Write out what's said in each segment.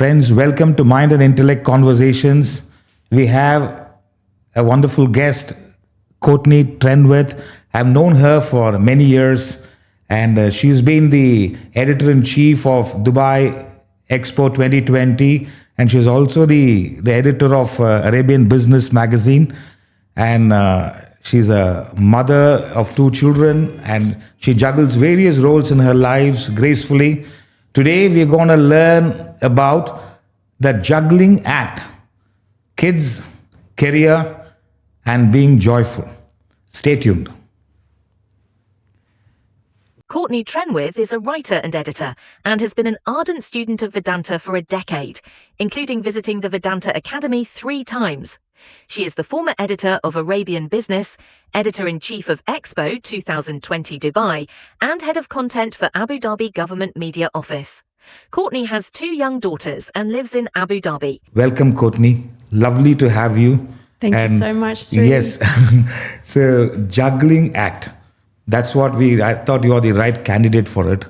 Friends, welcome to Mind and Intellect Conversations. We have a wonderful guest, Courtney Trenwith. I've known her for many years, and she's been the editor-in-chief of Dubai Expo 2020, and she's also the editor of Arabian Business magazine, and she's a mother of 2 children, and she juggles various roles in her lives gracefully. Today, we're going to learn about the juggling act, kids, career, and being joyful. Stay tuned. Courtney Trenwith is a writer and editor and has been an ardent student of Vedanta for a decade, including visiting the Vedanta Academy 3 times. She is the former editor of Arabian Business, editor-in-chief of Expo 2020 Dubai, and head of content for Abu Dhabi Government Media Office. Courtney has 2 young daughters and lives in Abu Dhabi. Welcome, Courtney. Lovely to have you. Thank you so much, Sreed. Yes. So, juggling act. That's what I thought you are the right candidate for it.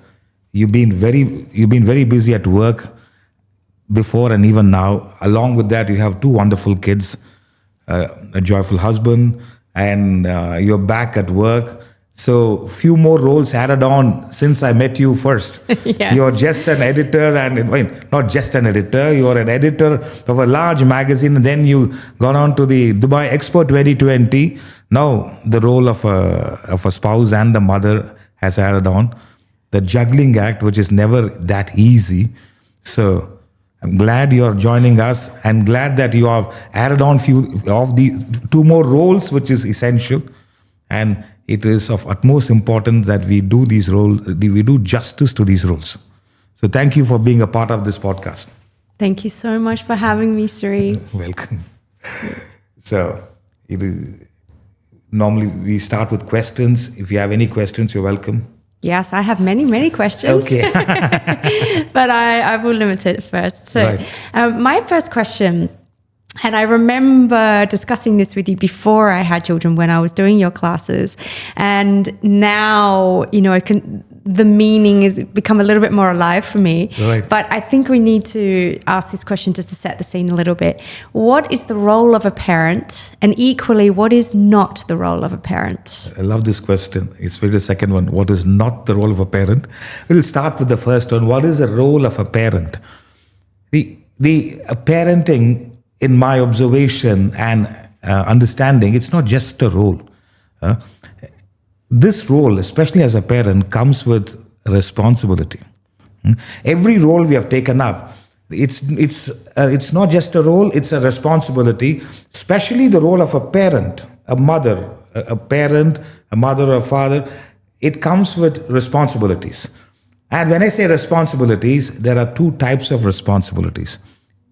You've been very busy at work before and even now. Along with that, you have 2 wonderful kids, a joyful husband, and you're back at work. So few more roles added on since I met you first. Yes. You're just an editor, and not just an editor, you're an editor of a large magazine, and then you got on to the Dubai Expo 2020. Now the role of a spouse and the mother has added on. The juggling act, which is never that easy. So I'm glad you're joining us, and glad that you have added on few of the 2 more roles, which is essential. And it is of utmost importance that we do these roles, we do justice to these roles. So thank you for being a part of this podcast. Thank you so much for having me, Sreed. Welcome. So normally we start with questions. If you have any questions, you're welcome. Yes, I have many questions. Okay. But I will limit it first. So Right. my first question, and I remember discussing this with you before I had children when I was doing your classes. And now, the meaning has become a little bit more alive for me. Right. But I think we need to ask this question just to set the scene a little bit. What is the role of a parent? And equally, what is not the role of a parent? I love this question. It's really the second one. What is not the role of a parent? We'll start with the first one. What is the role of a parent? The parenting, in my observation and understanding, it's not just a role. This role, especially as a parent, comes with responsibility. Every role we have taken up, it's not just a role, it's a responsibility, especially the role of a parent, a mother, a parent, a mother or a father. It comes with responsibilities. And when I say responsibilities, there are 2 types of responsibilities: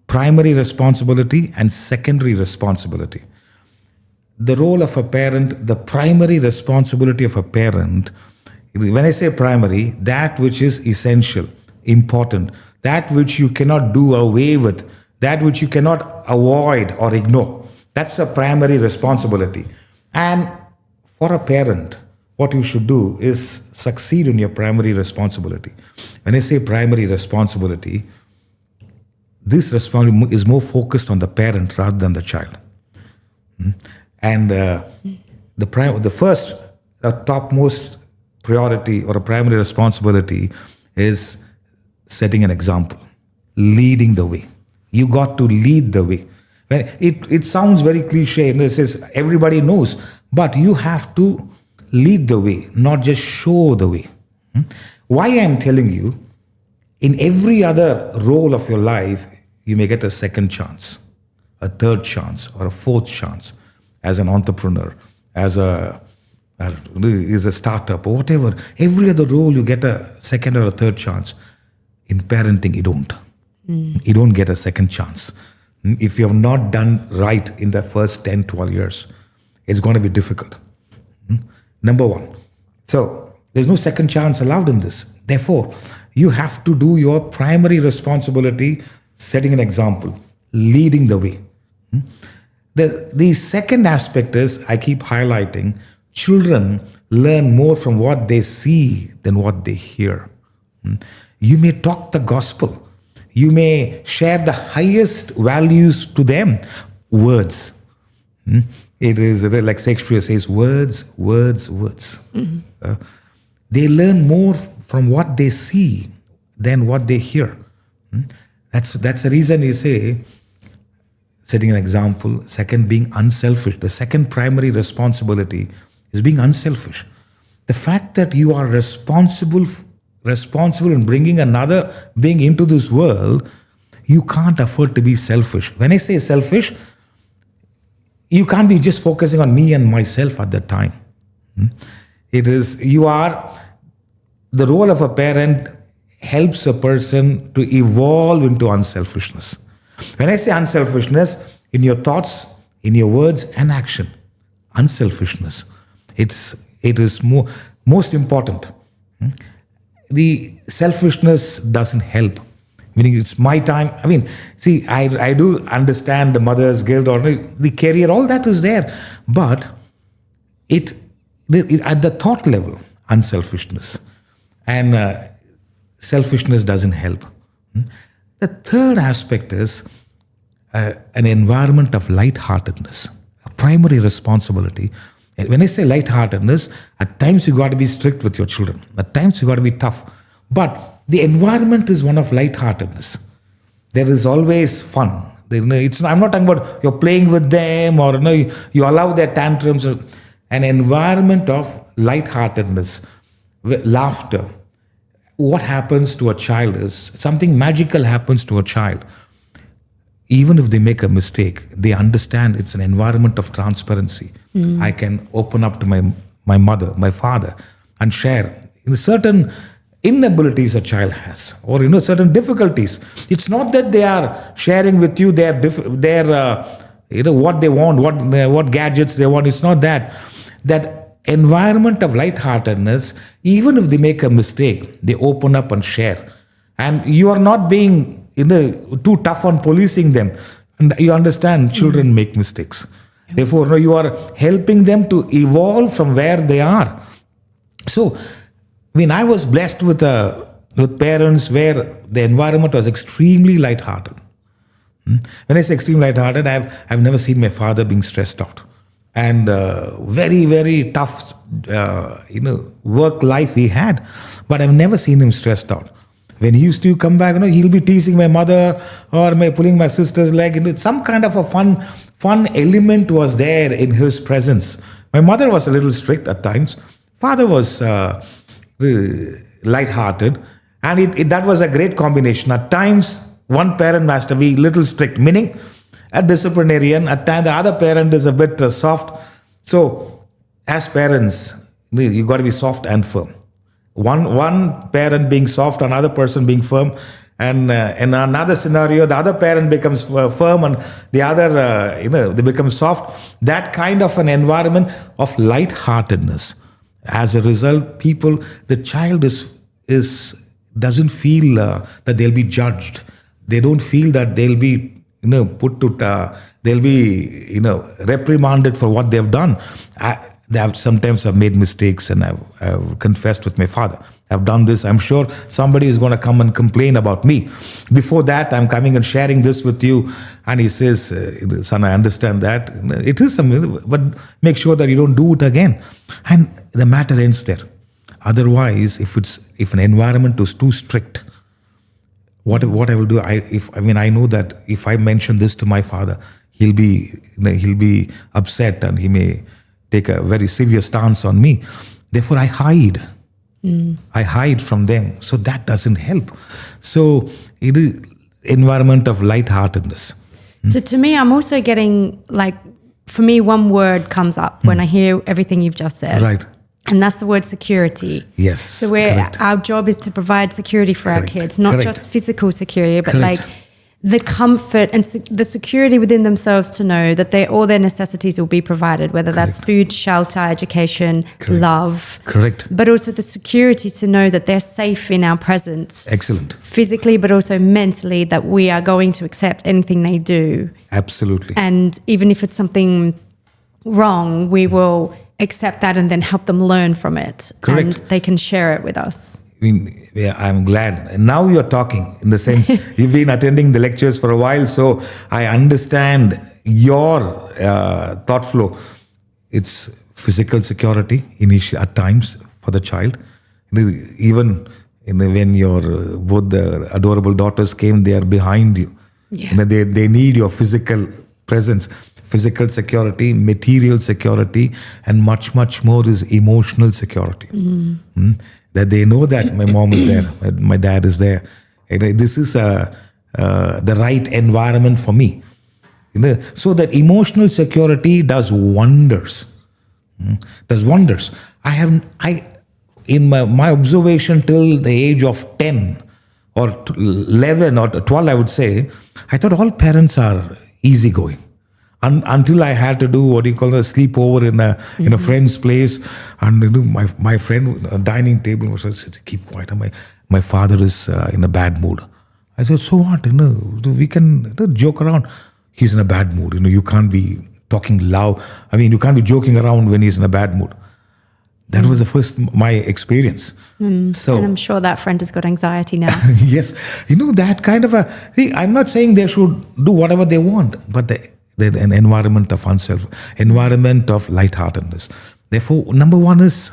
primary responsibility and secondary responsibility. The role of a parent, the primary responsibility of a parent, when I say primary, that which is essential, important, that which you cannot do away with, that which you cannot avoid or ignore. That's a primary responsibility. And for a parent, what you should do is succeed in your primary responsibility. When I say primary responsibility, this responsibility is more focused on the parent rather than the child. And the first, topmost priority or a primary responsibility is setting an example, leading the way. You got to lead the way. It sounds very cliche, and it says everybody knows, but you have to lead the way, not just show the way. Why I'm telling you, in every other role of your life, you may get a second chance, a third chance, or a 4th chance as an entrepreneur, as a startup, or whatever. Every other role, you get a second or a third chance. In parenting, you don't. You don't get a second chance. If you have not done right in the first 10, 12 years, it's going to be difficult. Number 1. So, there's no second chance allowed in this. Therefore, you have to do your primary responsibility, setting an example, leading the way. The second aspect is, I keep highlighting, children learn more from what they see than what they hear. You may talk the gospel. You may share the highest values to them. Words. It is like Shakespeare says, words, words, words. They learn more from what they see than what they hear. That's the reason you say, setting an example, second, being unselfish. The second primary responsibility is being unselfish. The fact that you are responsible in bringing another being into this world, you can't afford to be selfish. When I say selfish, you can't be just focusing on me and myself at that time. The role of a parent helps a person to evolve into unselfishness. When I say unselfishness, in your thoughts, in your words and action, unselfishness, it is most important. The selfishness doesn't help. Meaning it's my time. I mean, see, I do understand the mother's guilt or the career, all that is there. But it at the thought level, unselfishness. And selfishness doesn't help. The third aspect is an environment of lightheartedness, a primary responsibility. And when I say lightheartedness, at times you got to be strict with your children. At times you got to be tough. But the environment is one of lightheartedness. There is always fun. I'm not talking about you're playing with them or you allow their tantrums. An environment of lightheartedness, laughter. What happens to a child is something magical happens to a child. Even if they make a mistake, they understand it's an environment of transparency. I can open up to my mother, my father, and share certain inabilities a child has, or certain difficulties. It's not that they are sharing with you their what they want, what gadgets they want. It's not that. That environment of lightheartedness, even if they make a mistake, they open up and share. And you are not being too tough on policing them. And you understand children make mistakes. Therefore, you are helping them to evolve from where they are. So, I was blessed with parents where the environment was extremely lighthearted. When I say extremely lighthearted, I've never seen my father being stressed out. And very, very tough, work life he had. But I've never seen him stressed out. When he used to come back, he'll be teasing my mother or pulling my sister's leg. Some kind of a fun element was there in his presence. My mother was a little strict at times. Father was light-hearted. And that was a great combination. At times, one parent has to be a little strict, meaning a disciplinarian. At times, the other parent is a bit soft. So, as parents, you got to be soft and firm. One parent being soft, another person being firm, and in another scenario, the other parent becomes firm and the other, they become soft. That kind of an environment of lightheartedness. As a result, the child doesn't feel that they'll be judged. They don't feel that they'll be they'll be reprimanded for what they've done. Sometimes I've made mistakes and I've confessed with my father. I've done this. I'm sure somebody is going to come and complain about me. Before that, I'm coming and sharing this with you. And he says, son, I understand that. It is something, but make sure that you don't do it again. And the matter ends there. Otherwise, if an environment is too strict, what I will do, I know that if I mention this to my father, he'll be upset and he may take a very severe stance on me. Therefore, I hide. I hide from them. So that doesn't help. So it is environment of lightheartedness. So to me, I'm also getting for me, one word comes up when I hear everything you've just said. Right. And that's the word security. Yes. So our job is to provide security for our kids, not Correct. just physical security, but Correct. the comfort and the security within themselves to know that all their necessities will be provided, whether that's food, shelter, education, love. Correct. But also the security to know that they're safe in our presence. Excellent. Physically, but also mentally, that we are going to accept anything they do. Absolutely. And even if it's something wrong, we will accept that and then help them learn from it. Correct. And they can share it with us. I'm glad. And now you're talking, in the sense, you've been attending the lectures for a while, so I understand your thought flow. It's physical security at times for the child. Even when your both the adorable daughters came, they are behind you. Yeah. They need your physical presence. Physical security, material security, and much, much more is emotional security. That they know that my mom is there, my dad is there. This is the right environment for me. So that emotional security does wonders. Does wonders. In my observation till the age of 10 or 11 or 12, I would say, I thought all parents are easygoing. Until I had to do what you call a sleepover in a friend's place, and my friend dining table was said, keep quiet. My father is in a bad mood. I said, so what? We can joke around. He's in a bad mood. You can't be talking loud. You can't be joking around when he's in a bad mood. That was the first my experience. So, and I'm sure that friend has got anxiety now. Yes, that kind of I'm not saying they should do whatever they want, but an environment of environment of lightheartedness. Therefore, number one is,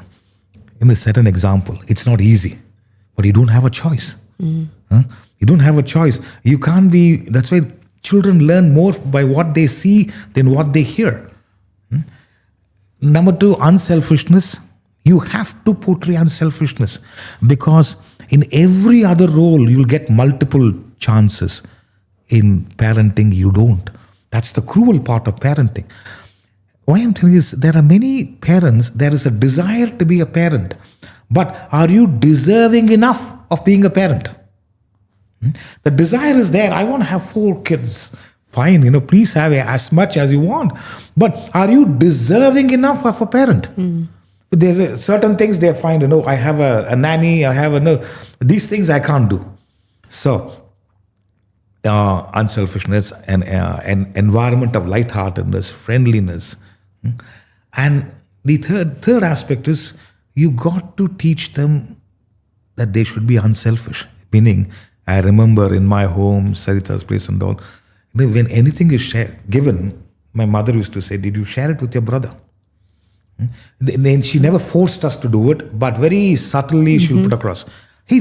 set an example. It's not easy, but you don't have a choice. You don't have a choice. You can't be. That's why children learn more by what they see than what they hear. Number two, unselfishness. You have to portray unselfishness, because in every other role you'll get multiple chances. In parenting, you don't. That's the cruel part of parenting. Why I'm telling you is, there are many parents, there is a desire to be a parent, but are you deserving enough of being a parent? The desire is there. I want to have 4 kids. Fine, please have as much as you want. But are you deserving enough of a parent? There are certain things they find, I have a nanny, I have these things I can't do. So, unselfishness and an environment of lightheartedness, friendliness. And the third aspect is, you got to teach them that they should be unselfish. Meaning, I remember in my home, Sarita's place and all, when anything is given, my mother used to say, did you share it with your brother? Then she never forced us to do it, but very subtly she'll put across, hey,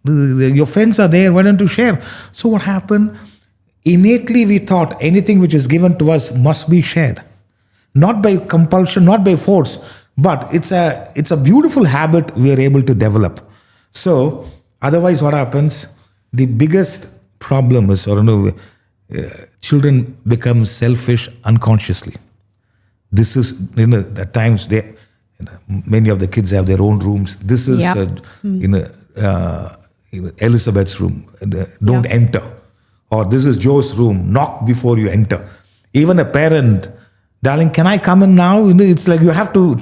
your friends are there, why don't you share? So what happened? Innately we thought anything which is given to us must be shared. Not by compulsion, not by force, but it's a beautiful habit we are able to develop. So otherwise what happens? The biggest problem is, children become selfish unconsciously. This is, at times many of the kids have their own rooms. This is, Elizabeth's room. Don't enter. Or this is Joe's room. Knock before you enter. Even a parent, darling, can I come in now? It's like you have to,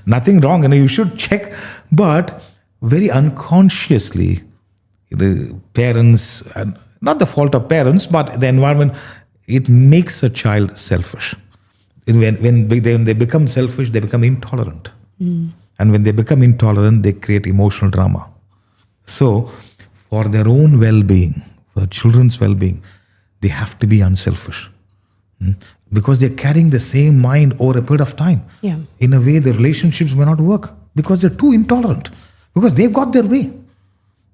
nothing wrong. You should check. But very unconsciously, parents, not the fault of parents, but the environment, it makes a child selfish. When they become selfish, they become intolerant. And when they become intolerant, they create emotional drama. So, for their own well-being, for children's well-being, they have to be unselfish. Because they're carrying the same mind over a period of time. Yeah. In a way, the relationships may not work because they're too intolerant. Because they've got their way.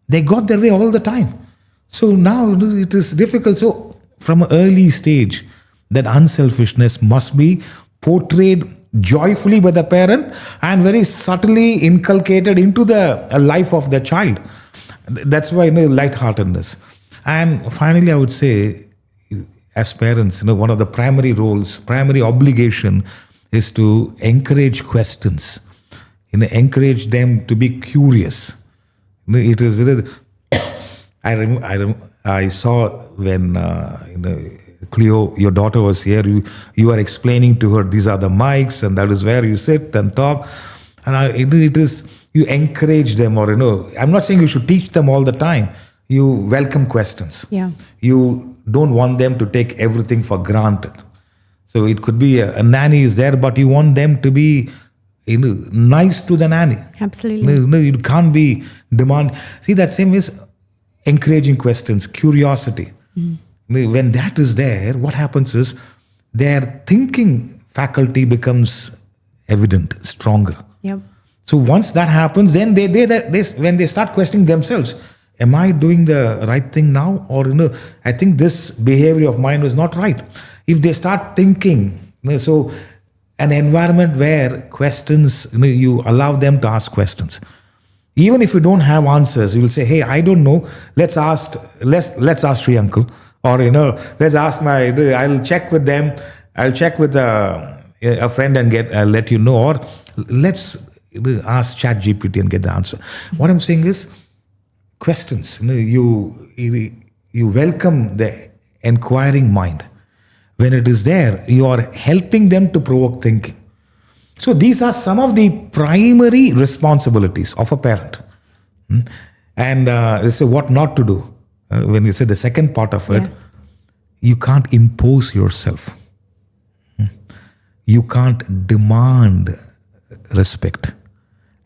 They got their way all the time. So now it is difficult. So, from an early stage, that unselfishness must be portrayed joyfully by the parent and very subtly inculcated into the life of the child. That's why lightheartedness. And finally, I would say, as parents, one of the primary roles, primary obligation is to encourage questions. Encourage them to be curious. It is. I saw when Cleo, your daughter, was here. You are explaining to her, these are the mics, and that is where you sit and talk. And it is, you encourage them, or I'm not saying you should teach them all the time. You welcome questions. Yeah. You don't want them to take everything for granted. So it could be a nanny is there, but you want them to be nice to the nanny. Absolutely. You can't be demand. See, that same is encouraging questions, curiosity. When that is there, what happens is their thinking faculty becomes evident, stronger. Yep. So once that happens, then they when they start questioning themselves, am I doing the right thing now? Or I think this behavior of mine was not right. If they start thinking, so an environment where questions, you allow them to ask questions. Even if you don't have answers, you will say, hey, I don't know. Let's ask Sri uncle. Or, let's ask I'll check with them. I'll check with a friend and I'll let you know. Or let's ask ChatGPT and get the answer. What I'm saying is questions. You welcome the inquiring mind. When it is there, you are helping them to provoke thinking. So these are some of the primary responsibilities of a parent. And so what not to do. When you say the second part of it, you can't impose yourself. You can't demand respect.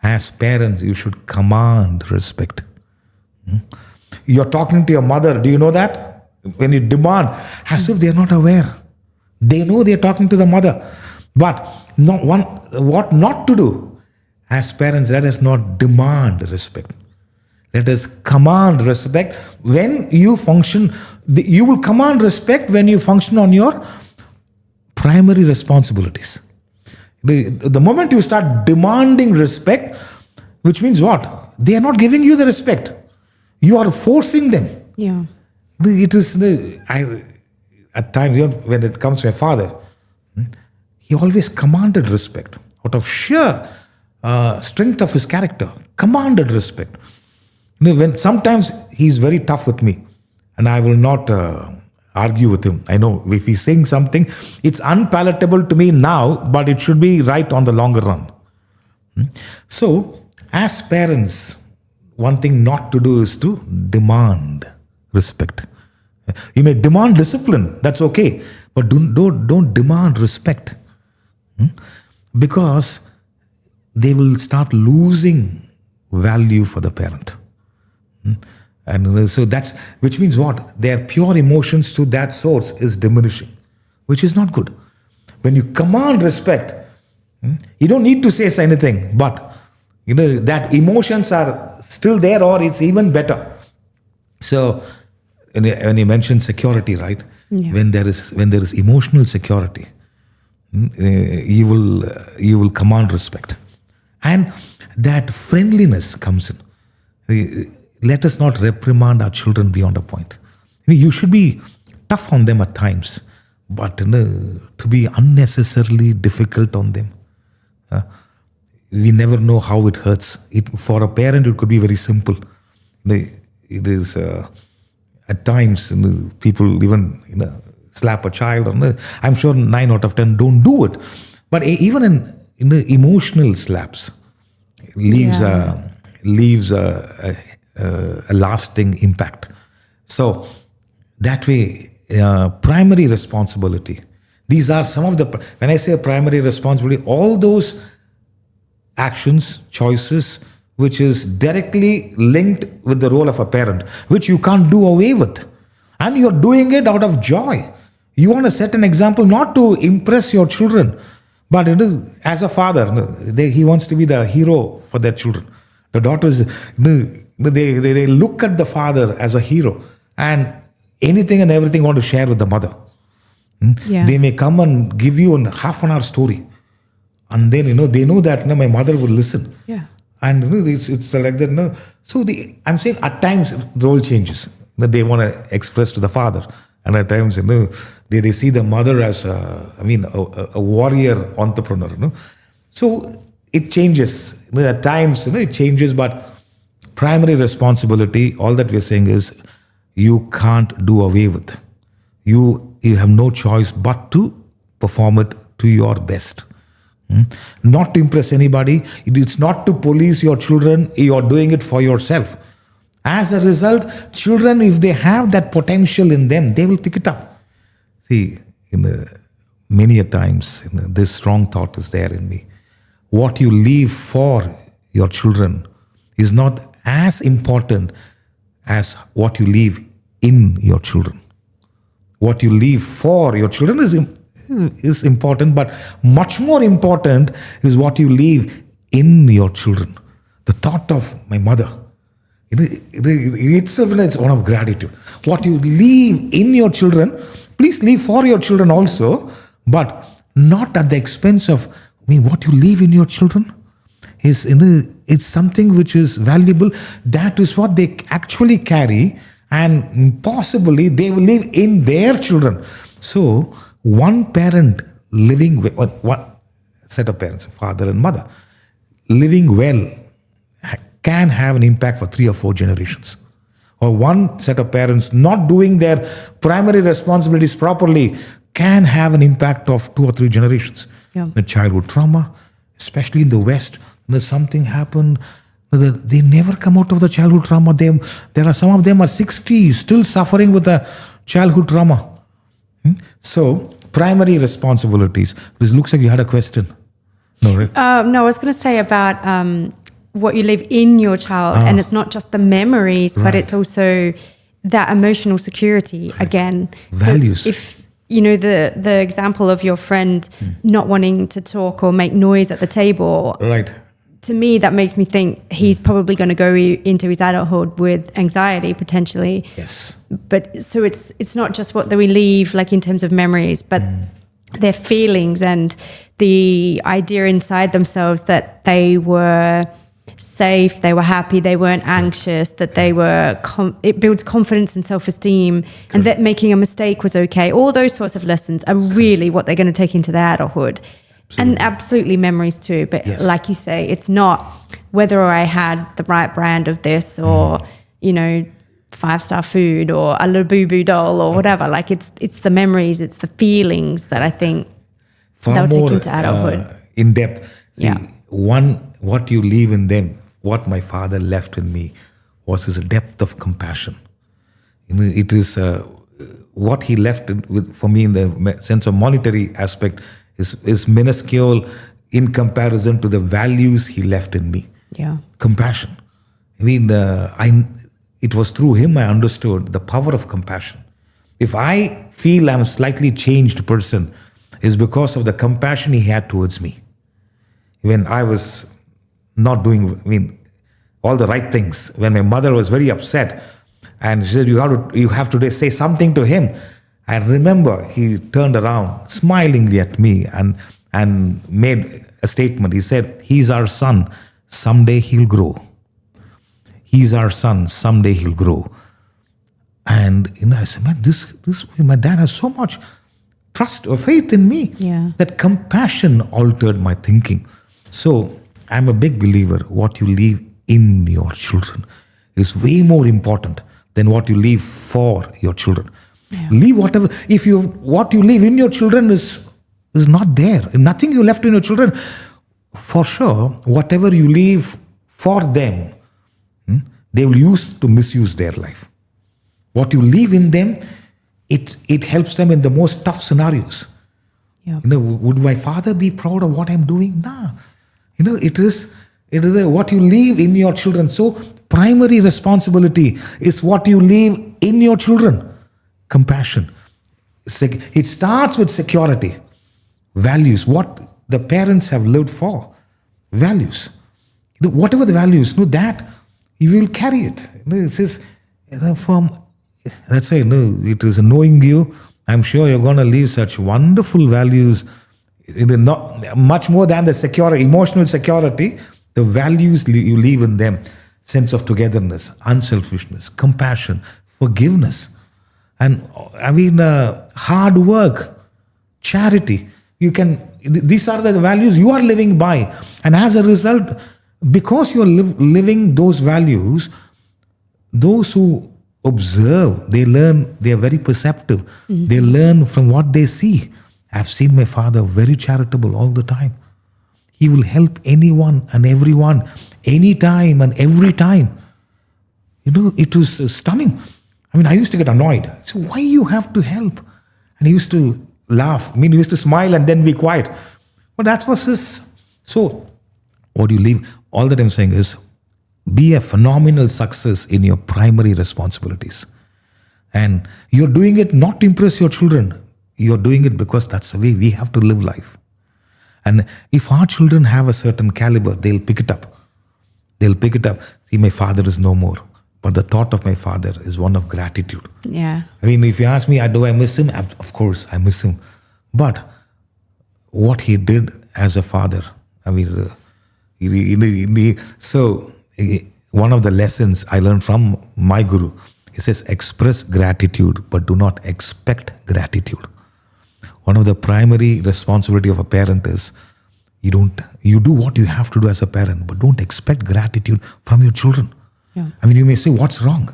As parents, you should command respect. You're talking to your mother. Do you know that? When you demand, as if they're not aware. They know they're talking to the mother. But what not to do? As parents, let us not demand respect. Let us command respect. When you function, you will command respect when you function on your primary responsibilities. The moment you start demanding respect, which means what? They are not giving you the respect. You are forcing them. Yeah. It is, at times, when it comes to my father, he always commanded respect. Out of sheer strength of his character, commanded respect. When sometimes he's very tough with me, and I will not argue with him. I know if he's saying something, it's unpalatable to me now, but it should be right on the longer run. So, as parents, one thing not to do is to demand respect. You may demand discipline, that's okay, but don't demand respect. Because they will start losing value for the parent. And so which means what? Their pure emotions to that source is diminishing, which is not good. When you command respect, you don't need to say anything, but that emotions are still there, or it's even better. So when you mention security, right? Yeah. When there is emotional security, you will command respect, and that friendliness comes in. Let us not reprimand our children beyond a point. You should be tough on them at times, but to be unnecessarily difficult on them. We never know how it hurts. For a parent, it could be very simple. It is at times people even slap a child. I'm sure 9 out of 10 don't do it. But even in the emotional slaps, leaves a lasting impact. So that way, primary responsibility. These are some of when I say primary responsibility, all those actions, choices, which is directly linked with the role of a parent, which you can't do away with. And you're doing it out of joy. You want to set an example not to impress your children, but as a father, he wants to be the hero for their children. The daughters, they look at the father as a hero, and anything and everything want to share with the mother. Yeah. They may come and give you a half an hour story, and then they know that my mother will listen. Yeah. And it's like that. So I'm saying at times the role changes. They want to express to the father, and at times they see the mother as a warrior entrepreneur. So it changes. At times it changes, but primary responsibility, all that we're saying is you can't do away with. You have no choice but to perform it to your best. Not to impress anybody. It's not to police your children. You're doing it for yourself. As a result, children, if they have that potential in them, they will pick it up. See, many a times, this strong thought is there in me. what you leave for your children is not as important as what you leave in your children. What you leave for your children is important, but much more important is what you leave in your children. The thought of my mother, it's one of gratitude. What you leave in your children, please leave for your children also, but not at the expense of, what you leave in your children it's something which is valuable. That is what they actually carry, and possibly they will live in their children. So one parent living with one set of parents, father and mother, living well can have an impact for 3 or 4 generations. Or one set of parents not doing their primary responsibilities properly can have an impact of 2 or 3 generations. Yeah. The childhood trauma, especially in the West, when something happened, they never come out of the childhood trauma. There are some of them are 60, still suffering with the childhood trauma. So, primary responsibilities. This looks like you had a question. No, right? No, I was going to say about what you leave in your child, and it's not just the memories, but it's also that emotional security again. Values. So if the example of your friend not wanting to talk or make noise at the table, right? To me, that makes me think he's probably going to go into his adulthood with anxiety potentially. Yes. But so it's not just what we leave, like in terms of memories, but their feelings and the idea inside themselves that they were safe, they were happy, they weren't anxious, that they were, it builds confidence and self-esteem, and that making a mistake was okay. All those sorts of lessons are really what they're going to take into their adulthood. Absolutely. And absolutely memories too. But like you say, it's not whether I had the right brand of this or, 5-star food or a little boo-boo doll or whatever. Like it's the memories, it's the feelings that I think they'll take into adulthood. In depth. See, Yeah. What you leave in them, what my father left in me was his depth of compassion. It is what he left for me in the sense of monetary aspect is minuscule in comparison to the values he left in me. Yeah. Compassion. It was through him I understood the power of compassion. If I feel I'm a slightly changed person, it's because of the compassion he had towards me. When I was not doing, all the right things, when my mother was very upset and she said, you have to say something to him. I remember he turned around smilingly at me and made a statement. He said, he's our son, someday he'll grow. He's our son, someday he'll grow. And I said, man, my dad has so much trust or faith in me. Yeah. That compassion altered my thinking. So I'm a big believer, what you leave in your children is way more important than what you leave for your children. Yeah. Leave whatever. What you leave in your children is not there. Nothing you left in your children. For sure, whatever you leave for them, they will use to misuse their life. What you leave in them, it helps them in the most tough scenarios. Yep. Would my father be proud of what I'm doing? Nah. It is what you leave in your children. So primary responsibility is what you leave in your children. Compassion. It starts with security. Values. What the parents have lived for. Values. Whatever the values, that you will carry it. It says, let's say, it is knowing you. I'm sure you're going to leave such wonderful values. Not much more than the security, emotional security, the values you leave in them, sense of togetherness, unselfishness, compassion, forgiveness, and hard work, charity. These are the values you are living by, and as a result, because you are living those values, those who observe, they learn. They are very perceptive. Mm-hmm. They learn from what they see. I've seen my father very charitable all the time. He will help anyone and everyone, anytime and every time. It was stunning. I used to get annoyed. So why you have to help? And he used to laugh. He used to smile and then be quiet. But that was his. So what you leave, all that I'm saying is be a phenomenal success in your primary responsibilities. And you're doing it not to impress your children. You're doing it because that's the way we have to live life. And if our children have a certain caliber, they'll pick it up. They'll pick it up. See, my father is no more, but the thought of my father is one of gratitude. Yeah. I mean, if you ask me, do I miss him? Of course, I miss him. But what he did as a father, I mean, one of the lessons I learned from my guru, he says, express gratitude, but do not expect gratitude. One of the primary responsibility of a parent is you do what you have to do as a parent, but don't expect gratitude from your children. Yeah. I mean, you may say, what's wrong?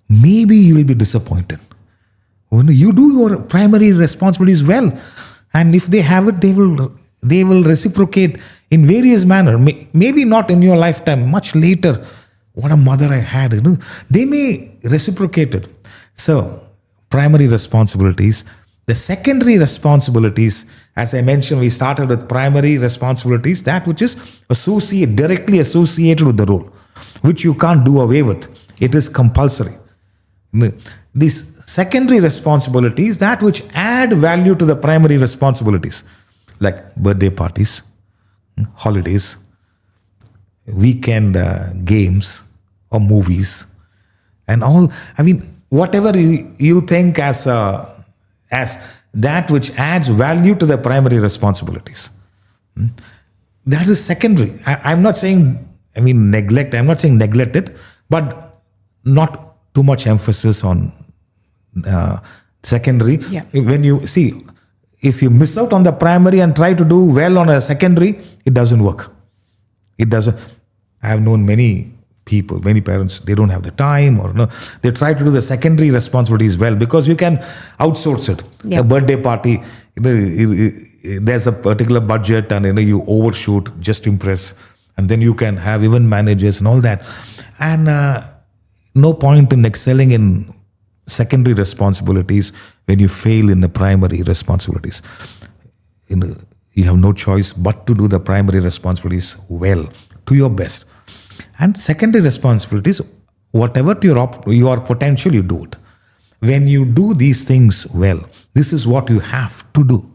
Maybe you will be disappointed. When you do your primary responsibilities well, and if they have it, they will reciprocate in various manner. Maybe not in your lifetime, much later. What a mother I had, they may reciprocate it. So, primary responsibilities. The secondary responsibilities, as I mentioned, we started with primary responsibilities, that which is directly associated with the role, which you can't do away with. It is compulsory. These secondary responsibilities, that which add value to the primary responsibilities, like birthday parties, holidays, weekend games or movies, and all. I mean, whatever you think as that which adds value to the primary responsibilities, that is secondary. I'm not saying, neglect. I'm not saying neglect it, but not too much emphasis on secondary. Yeah. When you see, if you miss out on the primary and try to do well on a secondary, it doesn't work. It doesn't. I have known many people, many parents, they don't have the time, or they try to do the secondary responsibilities well because you can outsource it. Yeah. A birthday party, there's a particular budget, and you overshoot just to impress, and then you can have event managers and all that. And no point in excelling in secondary responsibilities when you fail in the primary responsibilities. You have no choice but to do the primary responsibilities well, to your best. And secondary responsibilities, whatever to your potential, you do it. When you do these things well, this is what you have to do.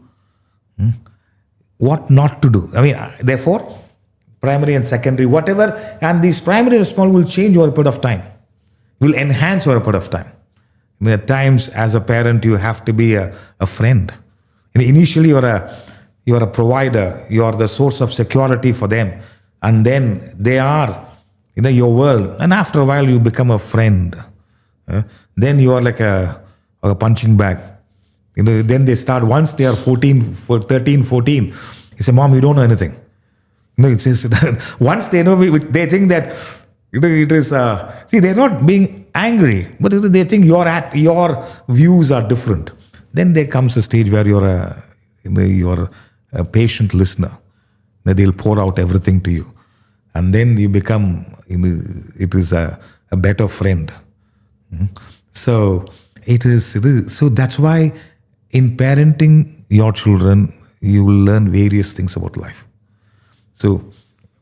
What not to do. Therefore, primary and secondary, whatever, and these primary responsibilities will change over a period of time, will enhance over a period of time. At times, as a parent, you have to be a friend. Initially, you're a provider, you're the source of security for them, and then they are your world, and after a while you become a friend. Then you are like a punching bag. Then they start, once they are 13, 14, you say, Mom, you don't know anything. It says, once they know, they think that it is, they're not being angry, but they think your views are different. Then there comes a stage where you're a patient listener. They'll pour out everything to you. And then you become, it is a better friend. So so that's why in parenting your children, you will learn various things about life. So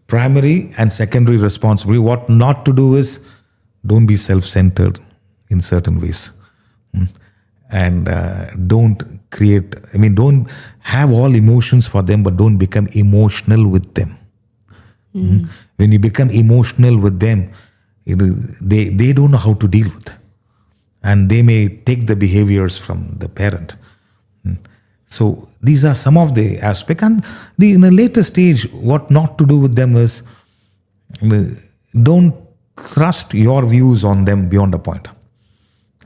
primary and secondary responsibility, what not to do is, don't be self-centered in certain ways. And don't have all emotions for them, but don't become emotional with them. When you become emotional with them, they don't know how to deal with. And they may take the behaviors from the parent. So these are some of the aspects. And in a later stage, what not to do with them is, don't thrust your views on them beyond a point.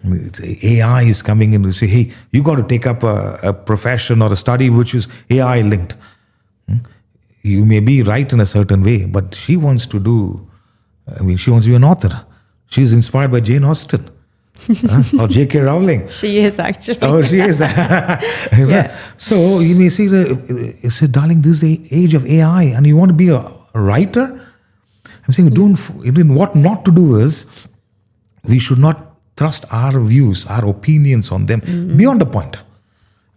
AI is coming in to say, hey, you got to take up a profession or a study which is AI linked. You may be right in a certain way, but she wants to she wants to be an author. She's inspired by Jane Austen or J.K. Rowling. She is actually. Oh, she is. Yeah. So you may say, darling, this is the age of AI and you want to be a writer? I'm saying, what not to do is, we should not thrust our views, our opinions on them beyond a point.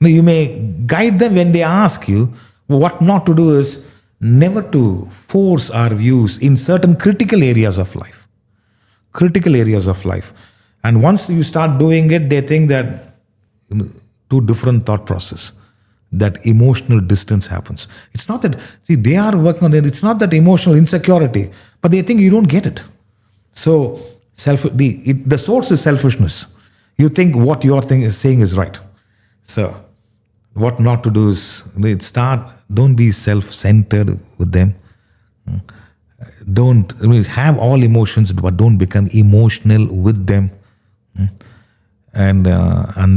You may guide them when they ask you. What not to do is never to force our views in certain critical areas of life. Critical areas of life. And once you start doing it, they think that two different thought process, that emotional distance happens. It's not that, see, they are working on it. It's not that emotional insecurity, but they think you don't get it. So the source is selfishness. You think what your thing is saying is right. So what not to do is don't be self-centered with them. Have all emotions, but don't become emotional with them. And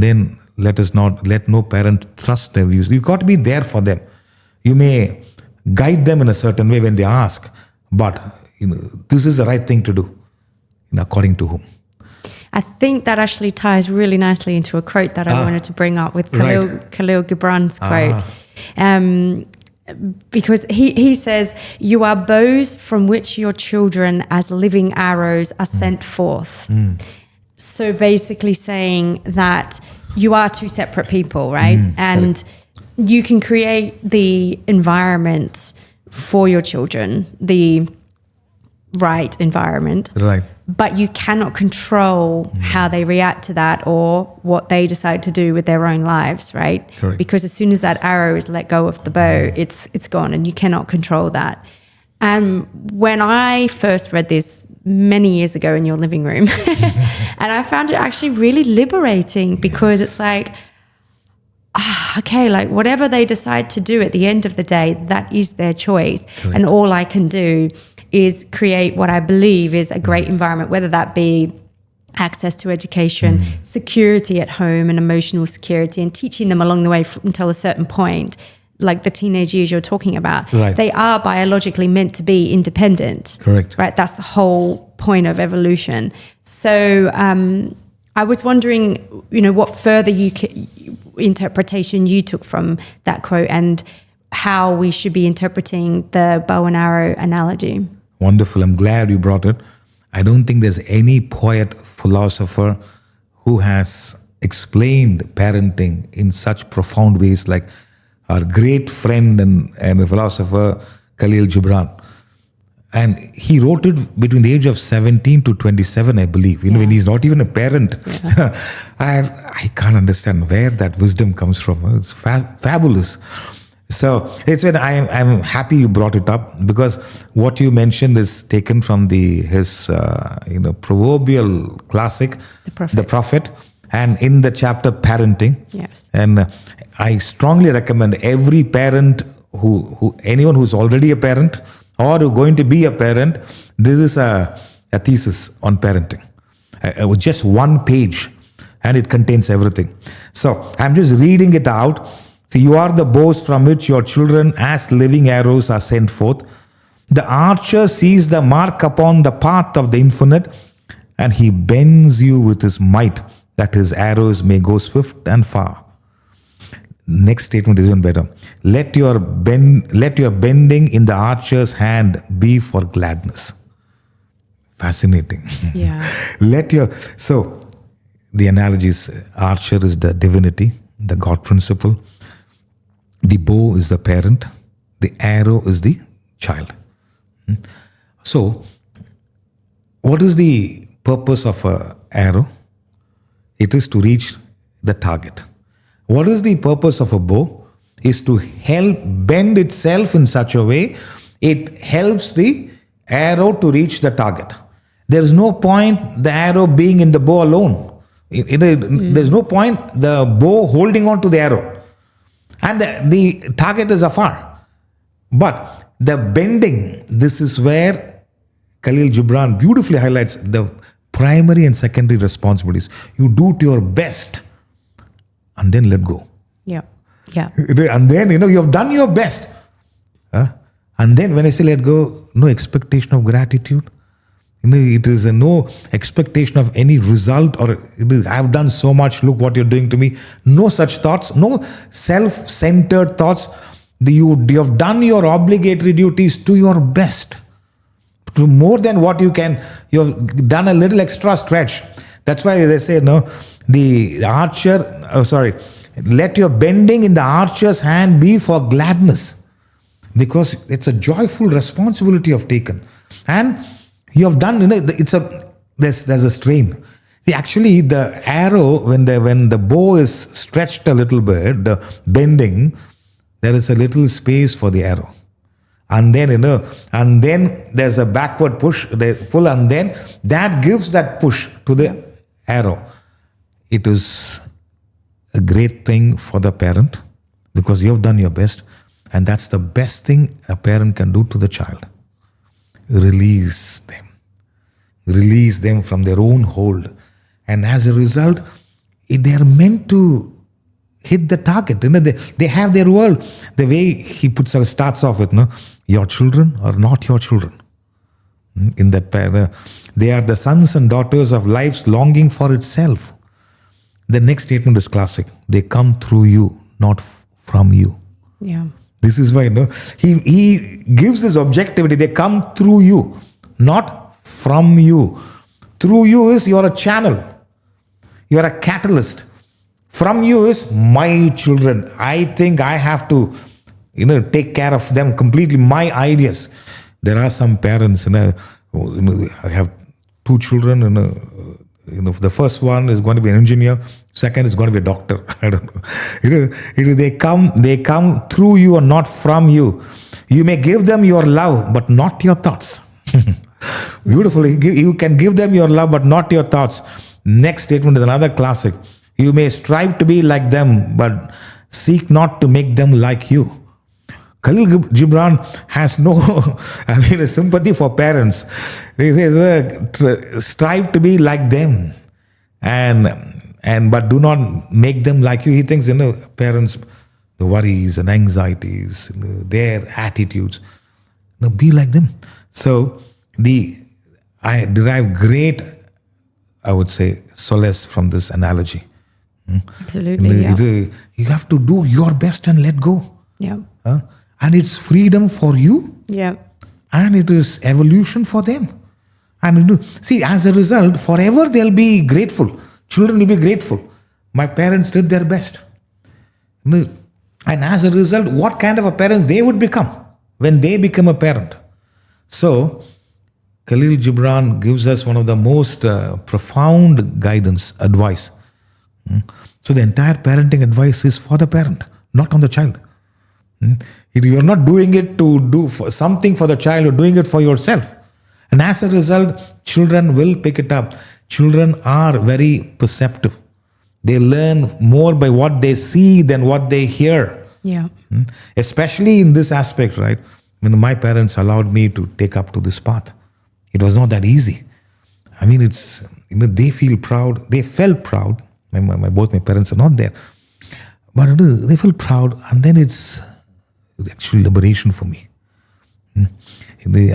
then let no parent thrust their views. You got to be there for them. You may guide them in a certain way when they ask, but this is the right thing to do, according to whom. I think that actually ties really nicely into a quote that I wanted to bring up with Khalil Gibran's quote. Because he says, "You are bows from which your children as living arrows are sent forth." So basically saying that you are two separate people, right? And you can create the environment for your children, the right environment. Right. But you cannot control how they react to that or what they decide to do with their own lives, right? Correct. Because as soon as that arrow is let go of the bow, it's gone and you cannot control that. And when I first read this many years ago in your living room, and I found it actually really liberating because it's like, okay, like whatever they decide to do at the end of the day, that is their choice. Correct. And all I can do is create what I believe is a great environment, whether that be access to education, security at home and emotional security, and teaching them along the way until a certain point, like the teenage years you're talking about. Right. They are biologically meant to be independent. Correct. Right? That's the whole point of evolution. So I was wondering, what further interpretation you took from that quote and how we should be interpreting the bow and arrow analogy. Wonderful. I'm glad you brought it. I don't think there's any poet, philosopher who has explained parenting in such profound ways like our great friend and philosopher Khalil Gibran. And he wrote it between the age of 17 to 27, I believe, when he's not even a parent. Yeah. I can't understand where that wisdom comes from. It's fabulous. So it's when I'm happy you brought it up, because what you mentioned is taken from his proverbial classic, The Prophet, and in the chapter Parenting. Yes. And I strongly recommend every parent anyone who's already a parent or going to be a parent, this is a thesis on parenting. With just one page, and it contains everything. So I'm just reading it out. So you are the bows from which your children as living arrows are sent forth. The archer sees the mark upon the path of the infinite, and he bends you with his might, that his arrows may go swift and far. Next statement is even better. Let your bending in the archer's hand be for gladness. Fascinating. Yeah. So the analogy is, archer is the divinity, the God principle. The bow is the parent. The arrow is the child. So, what is the purpose of an arrow? It is to reach the target. What is the purpose of a bow? Is to help bend itself in such a way it helps the arrow to reach the target. There is no point the arrow being in the bow alone. There's no point the bow holding on to the arrow. And the target is afar. But the bending, this is where Khalil Gibran beautifully highlights the primary and secondary responsibilities. You do to your best and then let go. Yeah. Yeah. And then, you have done your best. And then when I say let go, no expectation of gratitude. It is no expectation of any result, or I've done so much, look what you're doing to me. No such thoughts, no self-centered thoughts. You have done your obligatory duties to your best, to more than what you can. You have done a little extra stretch. That's why they say, the archer, let your bending in the archer's hand be for gladness. because it's a joyful responsibility you've taken. And you have done, there's a strain. See, actually, the arrow, when the bow is stretched a little bit, the bending, there is a little space for the arrow. And then, there's a backward push, pull, and then that gives that push to the arrow. It is a great thing for the parent because you have done your best, and that's the best thing a parent can do to the child. Release them from their own hold, and as a result, they are meant to hit the target. They have their world. The way he starts off with, your children are not your children. In that they are the sons and daughters of life's longing for itself. The next statement is classic. They come through you, not from you. Yeah. This is why he gives this objectivity. They come through you, not from you. Through you is you're a channel. You're a catalyst. From you is my children. I think I have to, take care of them completely. My ideas. There are some parents, I have 2 children, the first one is going to be an engineer, second is going to be a doctor. I don't know. They come through you and not from you. You may give them your love, but not your thoughts. Beautifully, you can give them your love, but not your thoughts. Next statement is another classic. You may strive to be like them, but seek not to make them like you. Khalil Gibran has no sympathy for parents. He says, strive to be like them, but do not make them like you. He thinks, parents, the worries and anxieties, their attitudes, be like them. So I derive great, I would say, solace from this analogy. Absolutely. You have to do your best and let go. Yeah. And it's freedom for you. Yeah. And it is evolution for them. And see, as a result, forever they'll be grateful. Children will be grateful. My parents did their best. And as a result, what kind of a parent they would become when they become a parent. So, Khalil Gibran gives us one of the most profound guidance, advice. So the entire parenting advice is for the parent, not on the child. You're not doing it to do something for the child, you're doing it for yourself. And as a result, children will pick it up. Children are very perceptive. They learn more by what they see than what they hear. Yeah. Especially in this aspect, right? When my parents allowed me to take up to this path, it was not that easy. It's, they feel proud. They felt proud. Both my parents are not there. But they felt proud, and then it's actual liberation for me.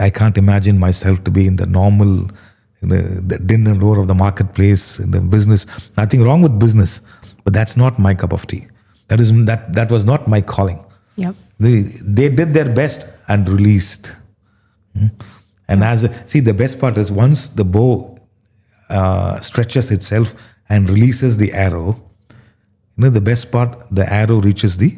I can't imagine myself to be in the normal, the din and roar of the marketplace, in the business. Nothing wrong with business, but that's not my cup of tea. That was not my calling. Yep. They did their best and released. And the best part is once the bow stretches itself and releases the arrow, the best part, the arrow reaches the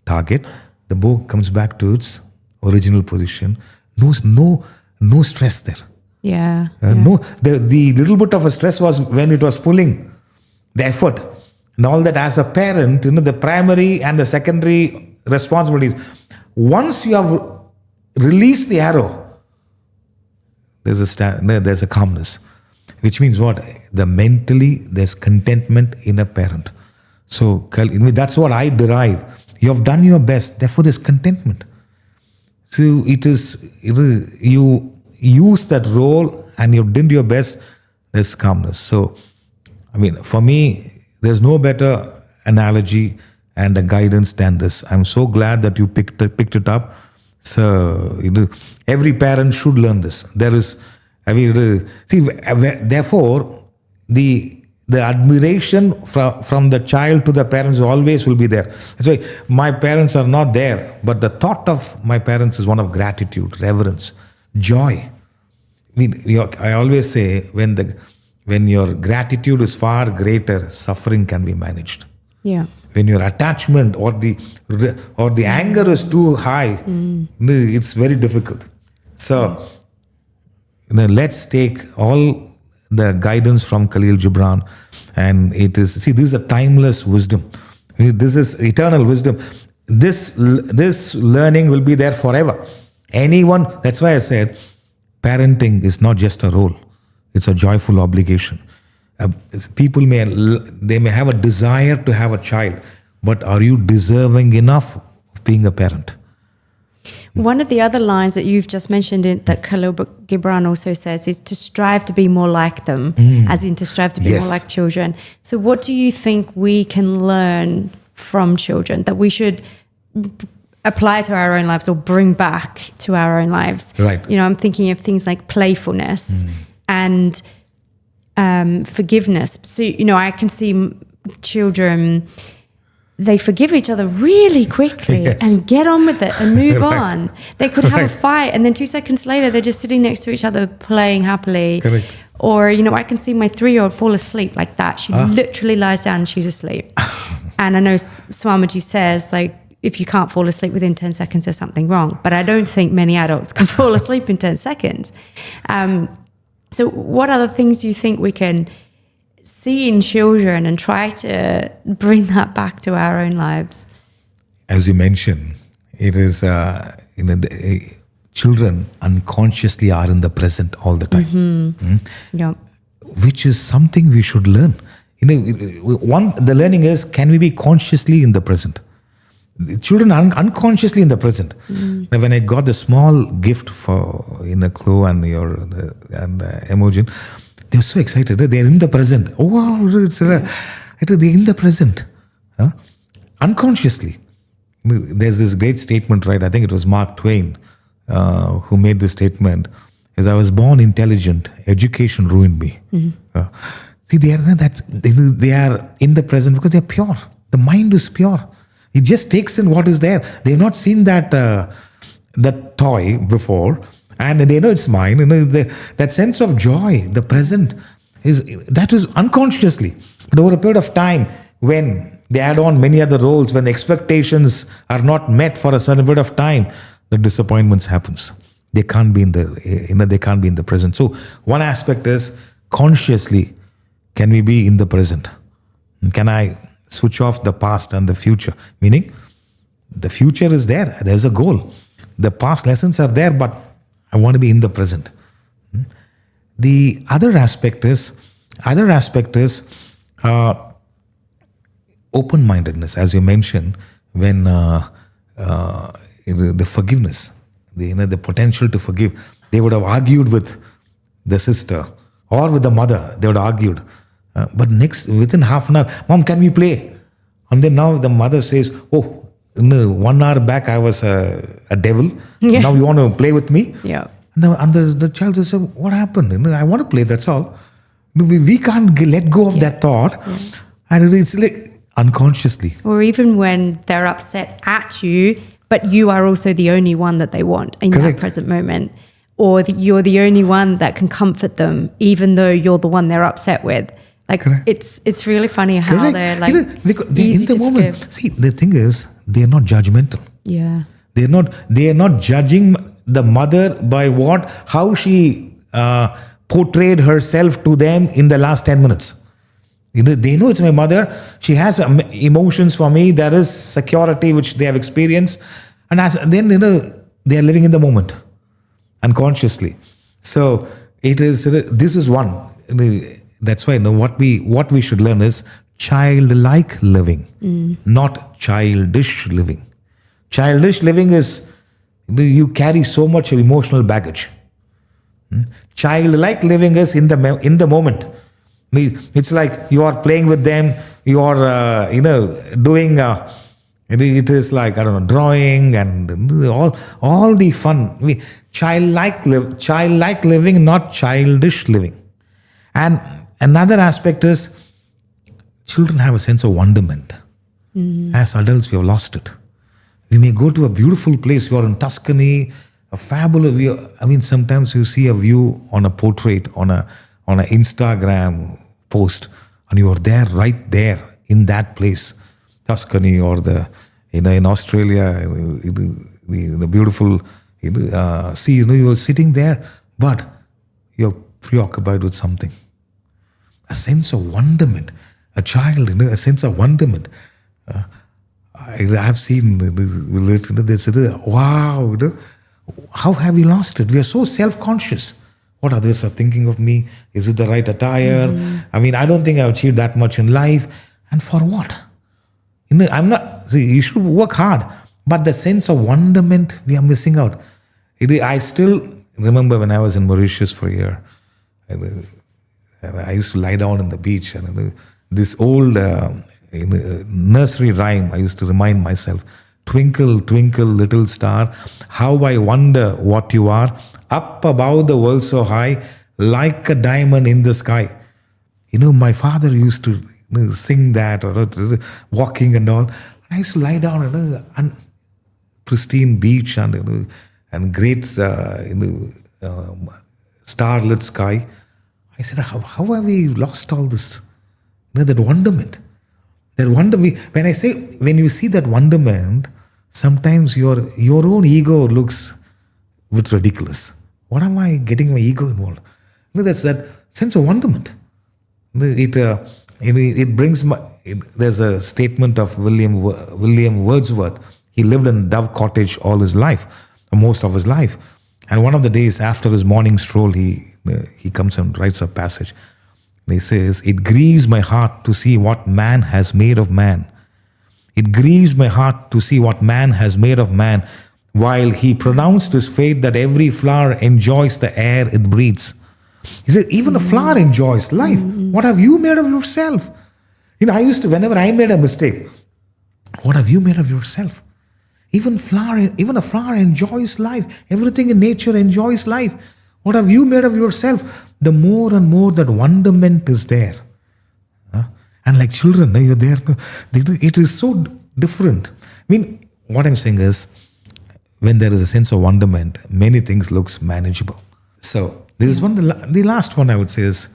target, the bow comes back to its original position. No stress there. Yeah. No, the little bit of a stress was when it was pulling, the effort. And all that as a parent, the primary and the secondary responsibilities. Once you have released the arrow, there's a calmness. Which means what? Mentally, there's contentment in a parent. So that's what I derive. You have done your best, therefore there's contentment. So you use that role and you did your best, there's calmness. So, for me, there's no better analogy and a guidance than this. I'm so glad that you picked it up. So, every parent should learn this. Therefore, the admiration from the child to the parents always will be there. That's why my parents are not there, but the thought of my parents is one of gratitude, reverence, joy. I always say when your gratitude is far greater, suffering can be managed. Yeah. when your attachment or the anger is too high, it's very difficult. So, let's take all the guidance from Khalil Gibran, and this is a timeless wisdom. This is eternal wisdom. This learning will be there forever. That's why I said, parenting is not just a role; it's a joyful obligation. People may have a desire to have a child, but are you deserving enough of being a parent? One of the other lines that you've just mentioned that Khalil Gibran also says is to strive to be more like them, as in to strive to be more like children. So what do you think we can learn from children that we should apply to our own lives or bring back to our own lives? Right. I'm thinking of things like playfulness and forgiveness. So, I can see children, they forgive each other really quickly and get on with it and move on. They could have a fight and then 2 seconds later, they're just sitting next to each other playing happily. Correct. Or, I can see my 3-year-old fall asleep like that. She literally lies down and she's asleep. And I know Swamiji says, if you can't fall asleep within 10 seconds, there's something wrong. But I don't think many adults can fall asleep in 10 seconds. So what other things do you think we can see in children and try to bring that back to our own lives? As you mentioned, it is, children unconsciously are in the present all the time. Yeah. Which is something we should learn. The learning is, can we be consciously in the present? Children are unconsciously in the present. Now, when I got the small gift in a clue and emoji, they're so excited. They're in the present. Oh, wow, they're in the present. Unconsciously. There's this great statement, right? I think it was Mark Twain who made this statement. As I was born intelligent, education ruined me. See, they are in the present because they're pure. The mind is pure. It just takes in what is there. They've not seen that toy before, and they know it's mine. That sense of joy, the present, is unconsciously. But over a period of time, when they add on many other roles, when the expectations are not met for a certain period of time, the disappointments happens. They can't be in the present. So one aspect is, consciously, can we be in the present? Can I switch off the past and the future? Meaning, the future is there. There's a goal. The past lessons are there, but I want to be in the present. The other aspect is open-mindedness, as you mentioned, when the forgiveness, the potential to forgive. They would have argued with the sister or with the mother. They would have argued. But within half an hour, Mom, can we play? And then now the mother says, oh, 1 hour back I was a devil. Yeah. Now you want to play with me? Yeah. And the child says, what happened? I want to play, that's all. We can't let go of that thought. Yeah. And it's like unconsciously. Or even when they're upset at you, but you are also the only one that they want in that present moment. Or you're the only one that can comfort them, even though you're the one they're upset with. It's really funny how they're because they're in the moment. Forgive. See, the thing is, they're not judgmental. Yeah. They are not judging the mother by how she portrayed herself to them in the last 10 minutes. They know it's my mother. She has emotions for me. There is security which they have experienced, and then they are living in the moment, unconsciously. So this is one. That's why what we should learn is childlike living, not childish living. Childish living is you carry so much emotional baggage. Childlike living is in the moment. It's like you are playing with them. You are doing. It is like, I don't know, drawing and all the fun. Childlike living, not childish living. And another aspect is children have a sense of wonderment. As adults, we have lost it. We may go to a beautiful place. You are in Tuscany, a fabulous view. Sometimes you see a view on a portrait, on an Instagram post, and you are there, right there in that place. Tuscany or in Australia, the beautiful sea, you're sitting there, but you're preoccupied with something. A sense of wonderment. A child, a sense of wonderment. I have seen, they said, wow, how have we lost it? We are so self-conscious. What others are thinking of me? Is it the right attire? I mean, I don't think I've achieved that much in life. And for what? I'm not, you should work hard. But the sense of wonderment, we are missing out. I still remember when I was in Mauritius for a year. I used to lie down on the beach. And this old nursery rhyme, I used to remind myself, twinkle, twinkle, little star, how I wonder what you are, up above the world so high, like a diamond in the sky. My father used to sing that, or walking and all. I used to lie down on a pristine beach and great starlit sky. I said, how have we lost all this? That wonderment. That wonderment. When you see that wonderment, sometimes your own ego looks a bit ridiculous. What am I getting my ego involved? That's that sense of wonderment. It brings there's a statement of William Wordsworth. He lived in Dove Cottage all his life, most of his life. And one of the days after his morning stroll, he comes and writes a passage. He says, "It grieves my heart to see what man has made of man. It grieves my heart to see what man has made of man, while he pronounced his fate that every flower enjoys the air it breathes." He said, even a flower enjoys life. What have you made of yourself? I used to, whenever I made a mistake, what have you made of yourself? Even a flower enjoys life. Everything in nature enjoys life. What have you made of yourself? The more and more that wonderment is there. And like children, you're there. It is so different. What I'm saying is, when there is a sense of wonderment, many things looks manageable. So there is the last one I would say is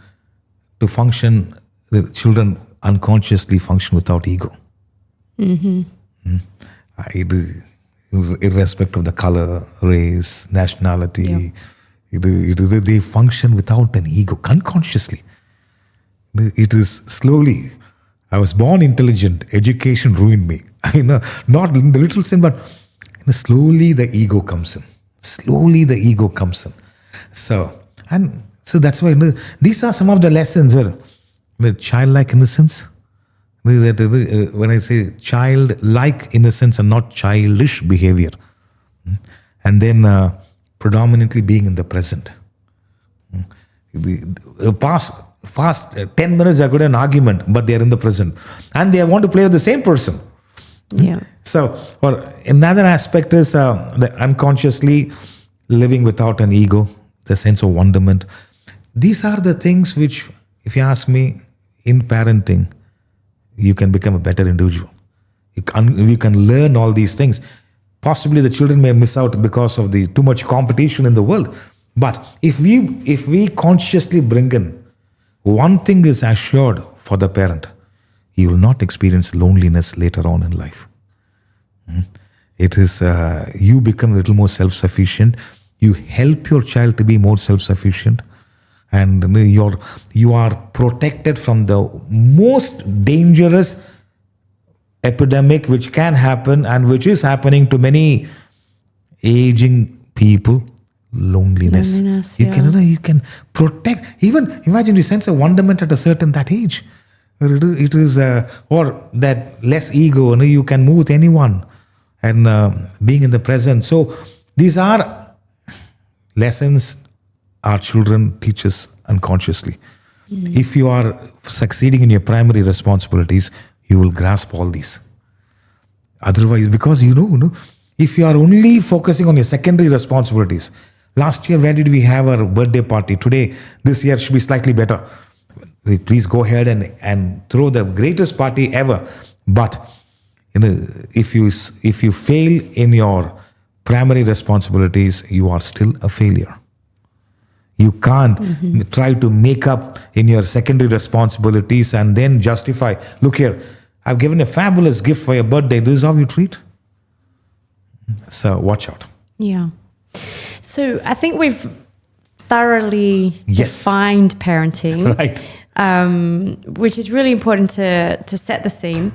to function. The children unconsciously function without ego. Irrespective of the color, race, nationality, they function without an ego, unconsciously. It is slowly. I was born intelligent. Education ruined me. Not in the little sin, but slowly the ego comes in. So that's why these are some of the lessons where childlike innocence. When I say childlike innocence and not childish behavior, and then predominantly being in the present. Past 10 minutes I could have an argument, but they are in the present, and they want to play with the same person. Yeah. So, or another aspect is the unconsciously living without an ego, the sense of wonderment. These are the things which, if you ask me, in parenting, you can become a better individual. You can learn all these things. Possibly the children may miss out because of the too much competition in the world. But if we consciously bring in, one thing is assured for the parent: he will not experience loneliness later on in life. It is you become a little more self-sufficient. You help your child to be more self-sufficient, and you are protected from the most dangerous epidemic which can happen and which is happening to many aging people: loneliness. You can protect. Even imagine the sense of wonderment at that age. It is or that less ego. You can move with anyone, and being in the present. So these are lessons our children teach us unconsciously. If you are succeeding in your primary responsibilities, you will grasp all these. Otherwise, because if you are only focusing on your secondary responsibilities, last year, where did we have our birthday party? Today, this year should be slightly better. Please go ahead and throw the greatest party ever. But if you fail in your primary responsibilities, you are still a failure. You can't try to make up in your secondary responsibilities and then justify, look here, I've given a fabulous gift for your birthday. This is how you treat? So watch out. Yeah. So I think we've thoroughly Yes. defined parenting, Right. which is really important to set the scene.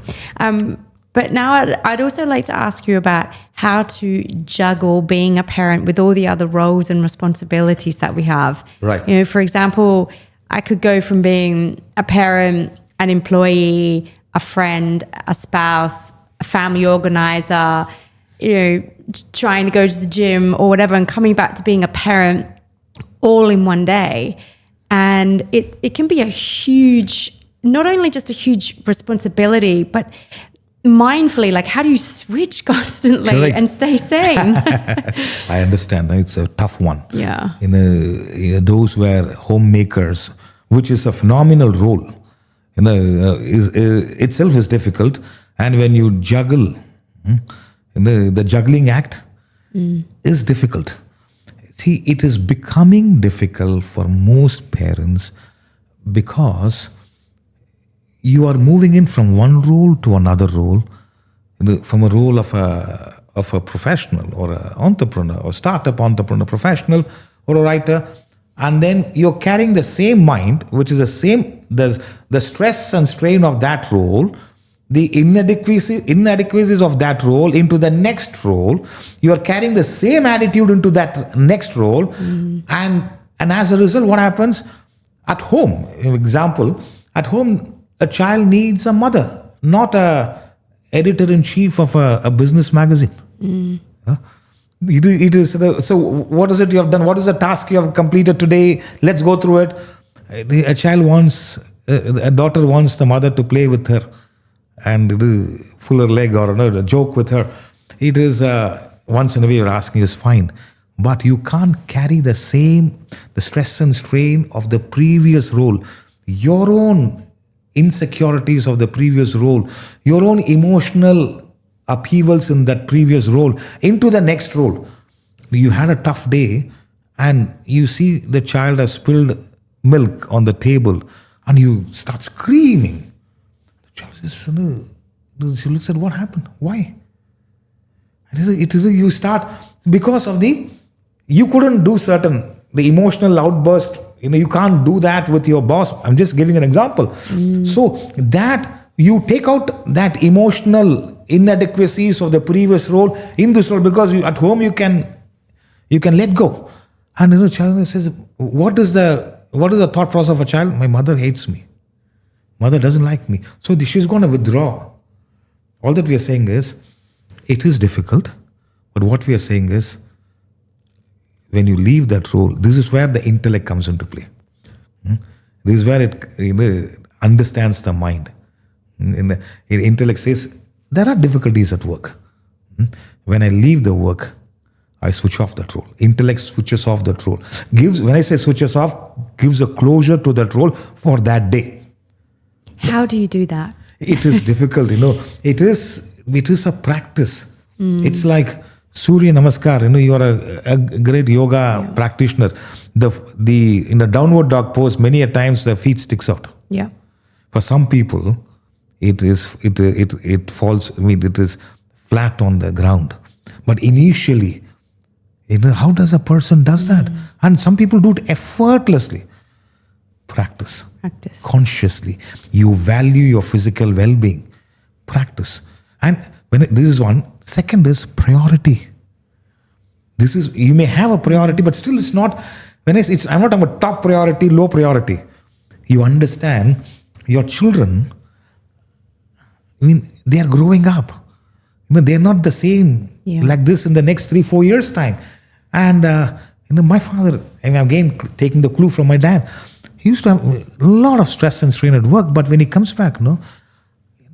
But now I'd also like to ask you about how to juggle being a parent with all the other roles and responsibilities that we have. Right. You know, for example, I could go from being a parent, an employee, a friend, a spouse, a family organizer, you know, trying to go to the gym or whatever, and coming back to being a parent all in one day. And it can be a huge, not only just a huge responsibility, but mindfully, like how do you switch constantly Correct. and stay sane? I understand. It's a tough one. Yeah. Those were homemakers, which is a phenomenal role. Itself is difficult. And when you juggle, the juggling act is difficult. See, it is becoming difficult for most parents because you are moving in from one role to another role, from a role of a professional or an entrepreneur or startup entrepreneur, professional or a writer, and then you're carrying the same mind, which is the stress and strain of that role, the inadequacies of that role into the next role. You are carrying the same attitude into that next role, and as a result, what happens at home? Example, at home, a child needs a mother, not a editor-in-chief of a business magazine. Huh? It is so. What is it you have done? What is the task you have completed today? Let's go through it. A daughter wants the mother to play with her and pull her leg or a joke with her. It is once in a way you're asking is fine, but you can't carry the stress and strain of the previous role, your own insecurities of the previous role, your own emotional upheavals in that previous role into the next role. You had a tough day and you see the child has spilled milk on the table and you start screaming. The child says, she looks at what happened. Why? You start because of you couldn't do the emotional outburst. You can't do that with your boss. I'm just giving an example. So that you take out that emotional inadequacies of the previous role in this role, because at home you can let go. And the child says, what is the thought process of a child? My mother hates me. Mother doesn't like me. So she's going to withdraw. All that we are saying is, it is difficult, but what we are saying is, when you leave that role, this is where the intellect comes into play. This is where it understands the mind. Intellect says, there are difficulties at work. When I leave the work, I switch off that role. Intellect switches off that role. When I say switches off, gives a closure to that role for that day. How do you do that? It is difficult, It is a practice. It's like Surya Namaskar. You are a great yoga practitioner. In a downward dog pose, many a times the feet sticks out. Yeah. For some people, it falls. It is flat on the ground. But initially, how does a person does that? And some people do it effortlessly. Practice. Consciously. You value your physical well-being. Practice. And this is one. Second is priority. You may have a priority, but still it's not. I'm not talking about top priority, low priority. You understand your children. They are growing up. They are not the same like this in the next 3-4 years time. And my father, and again taking the clue from my dad, he used to have a lot of stress and strain at work. But when he comes back,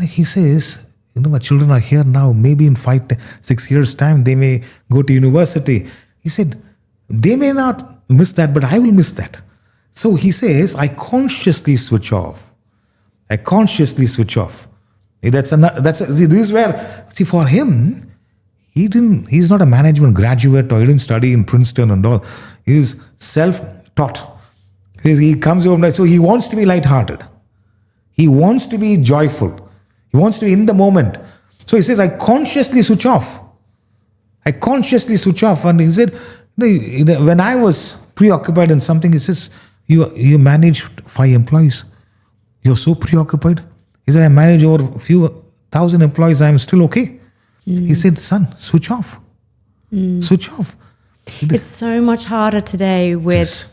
he says, my children are here now. Maybe in 5-6 years time, they may go to university. He said, they may not miss that, but I will miss that. So he says, I consciously switch off. This is where, for him, he's not a management graduate or he didn't study in Princeton and all. He's self-taught. He comes home, so he wants to be lighthearted. He wants to be joyful. He wants to be in the moment. So he says, I consciously switch off. I consciously switch off. And he said, when I was preoccupied in something, he says, you manage 5 employees. You're so preoccupied. He said, I manage over a few thousand employees. I'm still okay. He said, son, switch off. Switch off. It's so much harder today with Yes.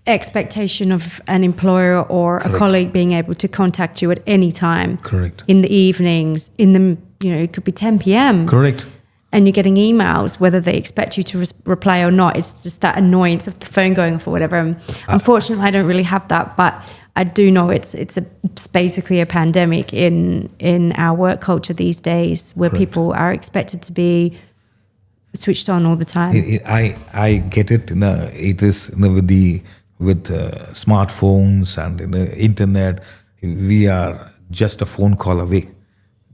expectation of an employer or Correct. a colleague being able to contact you at any time. Correct. In the evenings, it could be 10 p.m. Correct. And you're getting emails, whether they expect you to reply or not. It's just that annoyance of the phone going off or whatever. And unfortunately, I don't really have that, but I do know it's basically a pandemic in our work culture these days, where Correct. people are expected to be switched on all the time. I get it. It is with smartphones and internet, we are just a phone call away.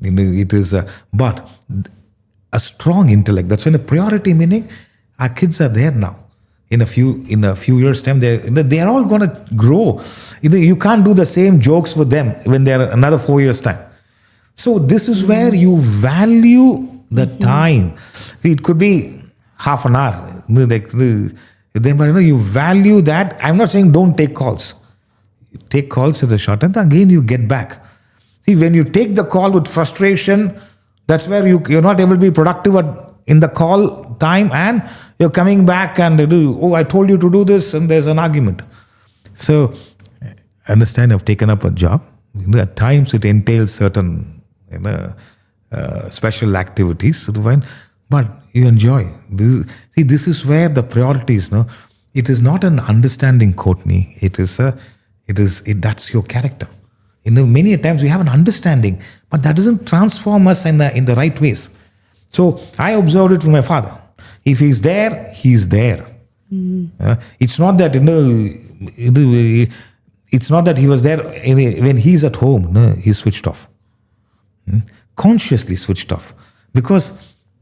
It is, but a strong intellect. That's when a priority, meaning our kids are there now. In a few years' time, they are all going to grow. You can't do the same jokes with them when they are another 4 years' time. So this is where you value the time. It could be half an hour. You value that. I'm not saying don't take calls. Take calls at the short end. Again, you get back. See, when you take the call with frustration, that's where you're not able to be productive in the call time, and you're coming back and I told you to do this, and there's an argument. So, understand, I've taken up a job. At times it entails certain special activities, but you enjoy. This is where the priorities. It is not an understanding, Courtney. That's your character. Many times we have an understanding, but that doesn't transform us in the right ways. So I observed it from my father. If he's there, he's there. It's not that it's not that he was there when he's at home. No, he switched off. Consciously switched off, because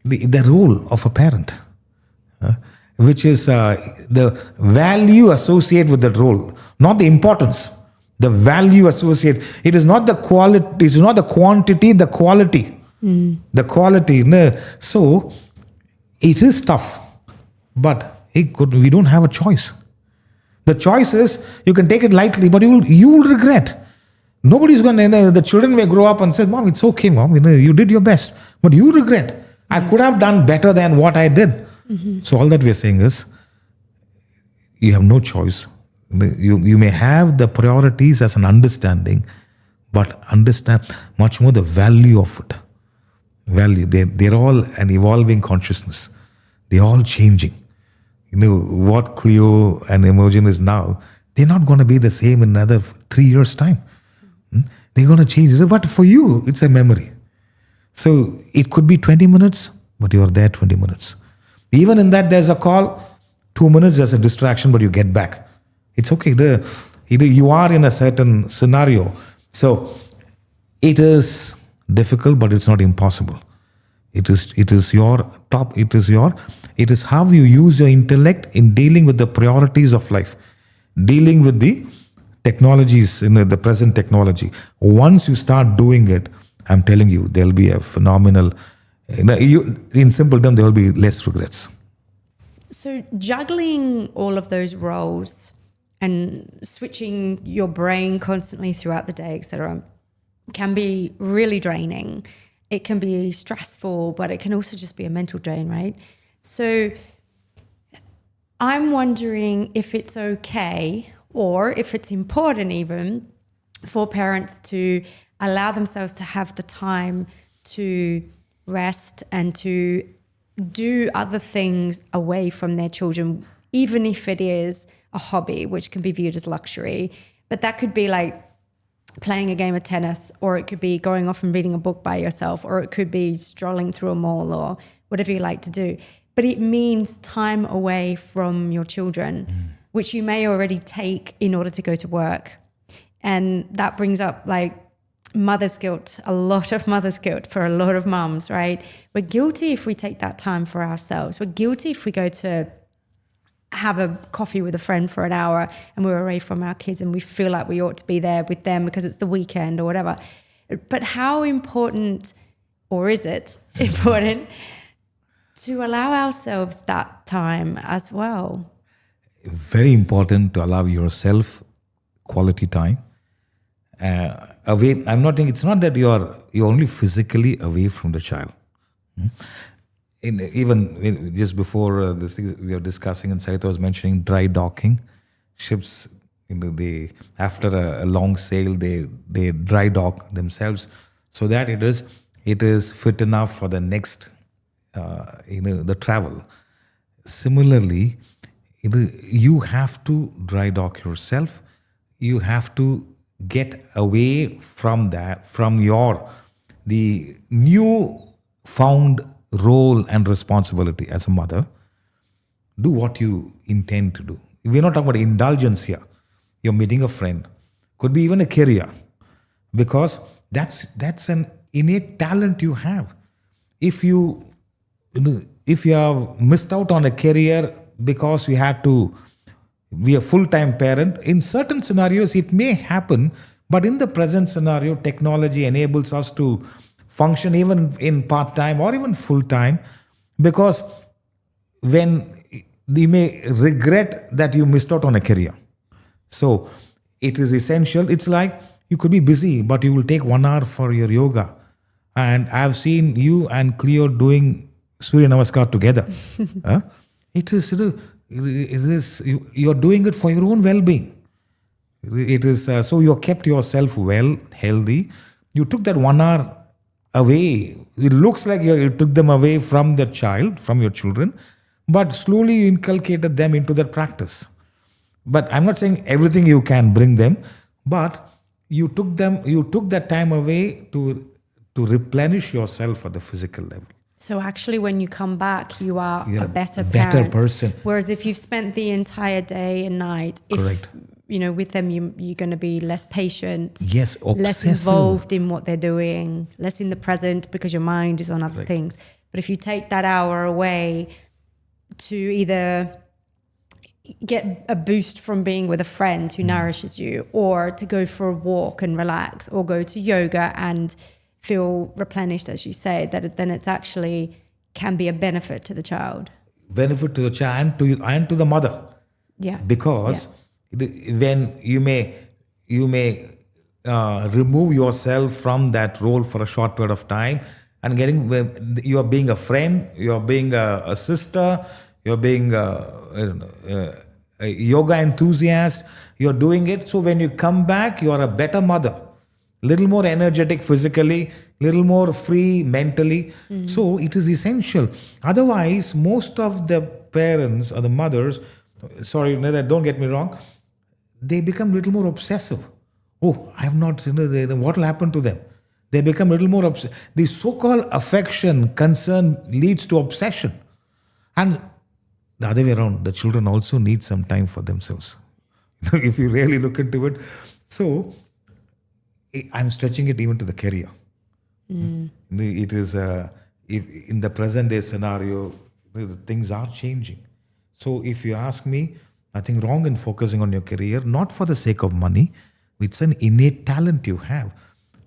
the role of a parent, which is the value associated with that role, not the importance. The value associated. It is not the quality. It is not the quantity. The quality. The quality. So it is tough, but we don't have a choice. The choice is you can take it lightly, but you will regret. Nobody's going to. The children may grow up and say, "Mom, it's okay, Mom. You did your best," but you regret. I could have done better than what I did. So all that we're saying is, you have no choice. You may have the priorities as an understanding, but understand much more the value of it. Value. They're all an evolving consciousness. They're all changing. What Cleo and Imogen is now, they're not going to be the same in another 3 years' time. They're going to change. But for you, it's a memory. So it could be 20 minutes, but you're there 20 minutes. Even in that, there's a call, 2 minutes, there's a distraction, but you get back. It's okay. You are in a certain scenario. So it is difficult, but it's not impossible. It is how you use your intellect in dealing with the priorities of life, dealing with the technologies, the present technology. Once you start doing it, I'm telling you, there'll be a phenomenal, in simple terms, there will be less regrets. So juggling all of those roles and switching your brain constantly throughout the day, etc., can be really draining. It can be stressful, but it can also just be a mental drain, right? So I'm wondering if it's okay, or if it's important even, for parents to allow themselves to have the time to rest and to do other things away from their children, even if it is a hobby, which can be viewed as luxury. But that could be like playing a game of tennis, or it could be going off and reading a book by yourself, or it could be strolling through a mall, or whatever you like to do. But it means time away from your children, which you may already take in order to go to work. And that brings up like mother's guilt, a lot of mother's guilt for a lot of mums, right? We're guilty if we take that time for ourselves. We're guilty if we go to have a coffee with a friend for an hour and we're away from our kids and we feel like we ought to be there with them because it's the weekend or whatever. But how important, or is it important, to allow ourselves that time as well? Very important to allow yourself quality time. Away. I'm not saying it's not that you're only physically away from the child. Just before this thing we were discussing, and Saita was mentioning dry docking. Ships, they after a long sail, they dry dock themselves so that it is fit enough for the next the travel. Similarly, you have to dry dock yourself. You have to get away from that, from the new found role and responsibility as a mother. Do what you intend to do. We're not talking about indulgence here. You're meeting a friend. Could be even a career. Because that's an innate talent you have. If you have missed out on a career because you had to be a full-time parent, in certain scenarios it may happen, but in the present scenario, technology enables us to function even in part-time or even full-time, because when you may regret that you missed out on a career. So it is essential. It's like you could be busy, but you will take 1 hour for your yoga. And I've seen you and Cleo doing Surya Namaskar together. You're doing it for your own well-being. It is so you kept yourself well, healthy. You took that 1 hour away. It looks like you took them away from the child, from your children, but slowly you inculcated them into that practice. But I'm not saying everything you can bring them, but you took that time away to replenish yourself at the physical level. So actually, when you come back, you're a better parent. Person. Whereas if you've spent the entire day and night, Correct. With them, you're going to be less patient. Yes, obsessive. Less involved in what they're doing, less in the present because your mind is on other things. But if you take that hour away to either get a boost from being with a friend who nourishes you, or to go for a walk and relax, or go to yoga and feel replenished, as you say, then it's actually can be a benefit to the child. Benefit to the child and to the mother. Yeah. Because when you may remove yourself from that role for a short period of time, and you are being a friend, you are being a sister, you're being a yoga enthusiast, you're doing it. So when you come back, you are a better mother. Little more energetic physically, little more free mentally. So it is essential. Otherwise, most of the parents or the mothers, sorry, don't get me wrong, they become little more obsessive. Oh, I have not, what will happen to them? They become little more obsessive. The so-called affection, concern leads to obsession. And the other way around, the children also need some time for themselves. If you really look into it. So, I'm stretching it even to the career. It is, if in the present day scenario, things are changing. So if you ask me, nothing wrong in focusing on your career, not for the sake of money. It's an innate talent you have.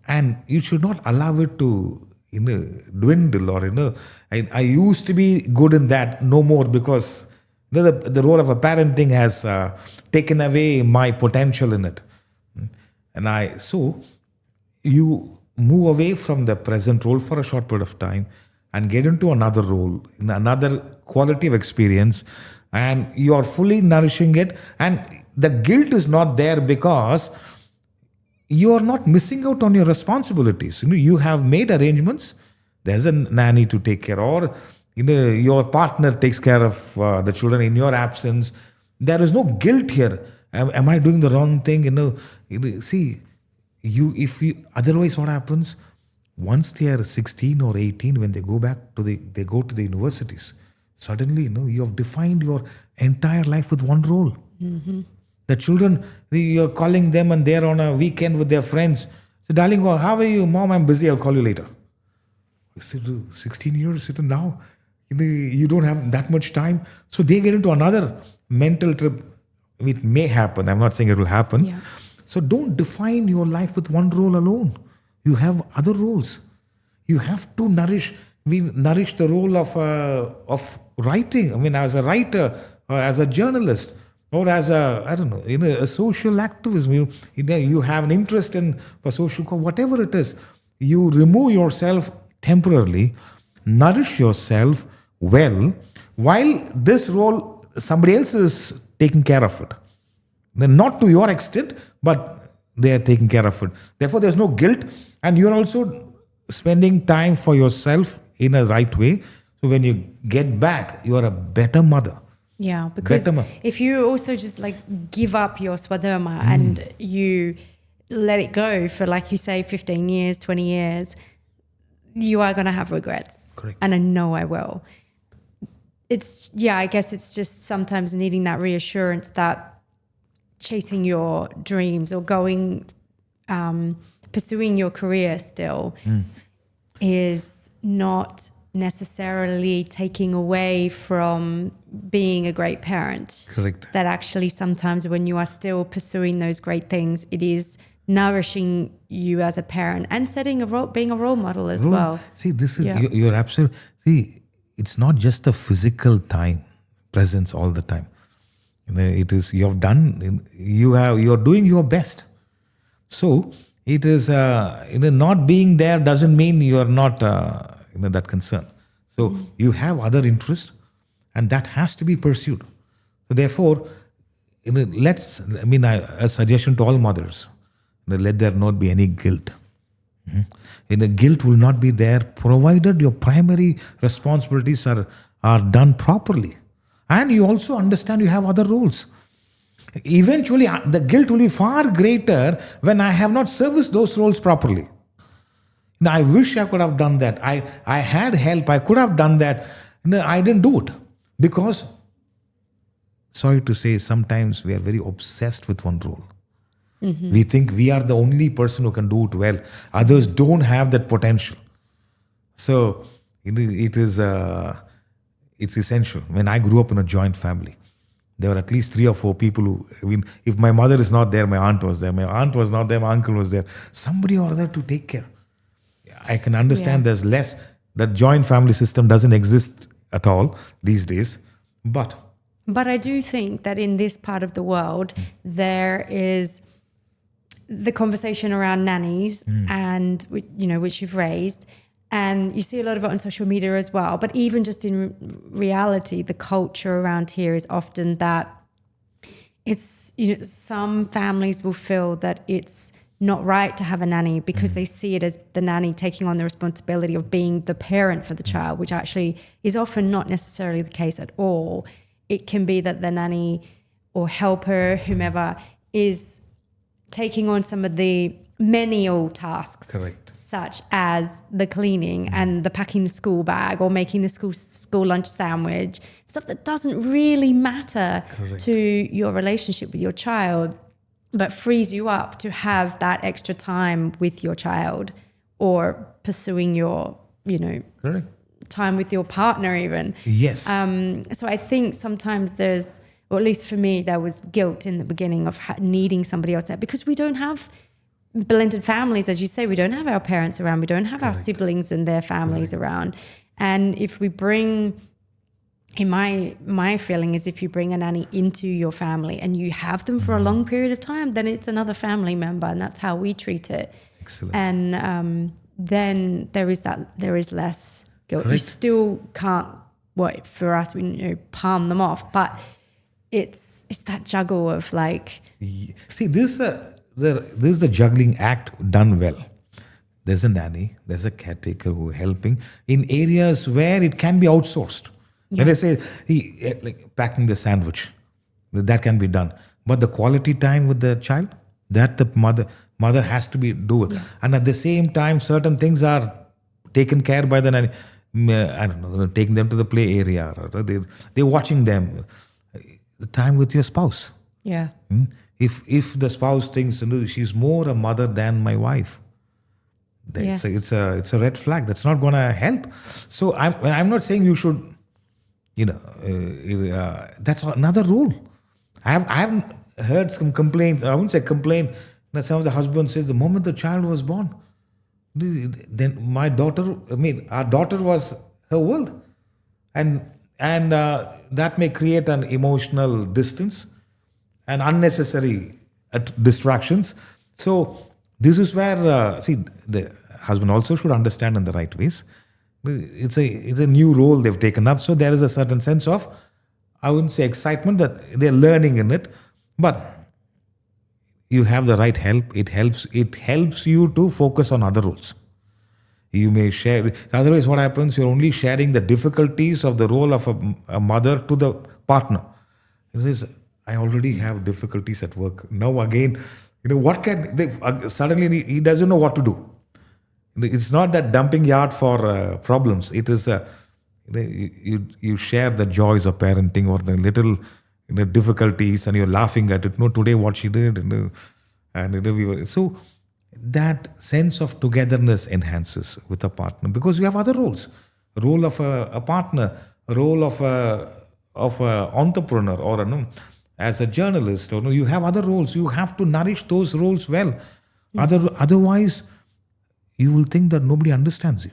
And you should not allow it to dwindle or, I used to be good in that, no more, because the role of a parenting has taken away my potential in it. And so you move away from the present role for a short period of time and get into another role, in another quality of experience, and you are fully nourishing it. And the guilt is not there because you are not missing out on your responsibilities. You have made arrangements. There's a nanny to take care, or your partner takes care of the children in your absence. There is no guilt here. Am I doing the wrong thing? See, otherwise what happens? Once they are 16 or 18, when they go to the universities, suddenly, you have defined your entire life with one role. The children, you're calling them and they're on a weekend with their friends. So, darling, how are you? Mom, I'm busy. I'll call you later. I said, 16 years, now you don't have that much time. So they get into another mental trip. It may happen. I'm not saying it will happen. Yeah. So don't define your life with one role alone. You have other roles. You have to nourish. We nourish the role of writing. I mean, as a writer, or as a journalist, or as a, I don't know, a social activism. You have an interest in for social whatever it is. You remove yourself temporarily, nourish yourself well, while this role somebody else is taking care of it. Not to your extent, but they are taking care of it. Therefore, there's no guilt, and you're also spending time for yourself in a right way. So when you get back, you are a better mother. Yeah, because if you also just like give up your swadharma and you let it go for, like you say, 15 years, 20 years, you are going to have regrets. Correct. And I know I will. I guess it's just sometimes needing that reassurance that chasing your dreams or going, pursuing your career still is not necessarily taking away from being a great parent. Correct. That actually sometimes when you are still pursuing those great things, it is nourishing you as a parent and being a role model as well. See, this is you're absolutely. See, it's not just a physical time presence all the time. It is you're doing your best. So it is not being there doesn't mean you are not that concerned. So you have other interests, and that has to be pursued. So therefore, a suggestion to all mothers: let there not be any guilt. Guilt will not be there provided your primary responsibilities are done properly, and you also understand you have other roles. Eventually, the guilt will be far greater when I have not serviced those roles properly. Now, I wish I could have done that. I had help. I could have done that. No, I didn't do it because, sorry to say, sometimes we are very obsessed with one role. We think we are the only person who can do it well. Others don't have that potential. So it's essential. When I grew up in a joint family, there were at least 3 or 4 people who, if my mother is not there, my aunt was there. My aunt was not there, my uncle was there. Somebody or other to take care. I can understand there's less, that joint family system doesn't exist at all these days. But I do think that in this part of the world, there is the conversation around nannies and, which you've raised. And you see a lot of it on social media as well. But even just in reality, the culture around here is often that it's, some families will feel that it's not right to have a nanny because they see it as the nanny taking on the responsibility of being the parent for the child, which actually is often not necessarily the case at all. It can be that the nanny or helper, whomever, is taking on some of the menial tasks. Correct. Such as the cleaning and the packing the school bag or making the school lunch sandwich, stuff that doesn't really matter to your relationship with your child, but frees you up to have that extra time with your child or pursuing your, time with your partner even. Yes. So I think sometimes there's, or at least for me, there was guilt in the beginning of needing somebody else there because we don't have blended families, as you say. We don't have our parents around. We don't have our siblings and their families around. And if we bring, in my feeling is, if you bring a nanny into your family and you have them for a long period of time, then it's another family member, and that's how we treat it. Excellent. And then there is less guilt. Correct. You still can't, for us, we palm them off, but it's that juggle of like. See, this is the juggling act done well. There's a nanny, there's a caretaker who is helping in areas where it can be outsourced. When I say like packing the sandwich, that can be done. But the quality time with the child, that the mother has to do it. Yeah. And at the same time, certain things are taken care by the nanny. I don't know, taking them to the play area, or they're watching them. The time with your spouse. Yeah. If the spouse thinks she's more a mother than my wife, then it's a red flag. That's not going to help. So I'm not saying you should. That's another rule. I haven't heard some complaints. I wouldn't say complaint that some of the husbands say the moment the child was born, Then my daughter, our daughter was her world. And that may create an emotional distance and unnecessary distractions. So this is where, the husband also should understand in the right ways. It's a new role they've taken up. So there is a certain sense of, I wouldn't say excitement, that they're learning in it, but you have the right help. It helps you to focus on other roles. You may share. Otherwise, what happens? You're only sharing the difficulties of the role of a mother to the partner. He says, I already have difficulties at work. Now again, what can they, suddenly he doesn't know what to do. It's not that dumping yard for problems. It is you share the joys of parenting or the little difficulties, and you're laughing at it. No, today what she did, so that sense of togetherness enhances with a partner, because you have other roles. A role of a partner, a role of a entrepreneur, or as a journalist, or you have other roles. You have to nourish those roles well. Otherwise, you will think that nobody understands you.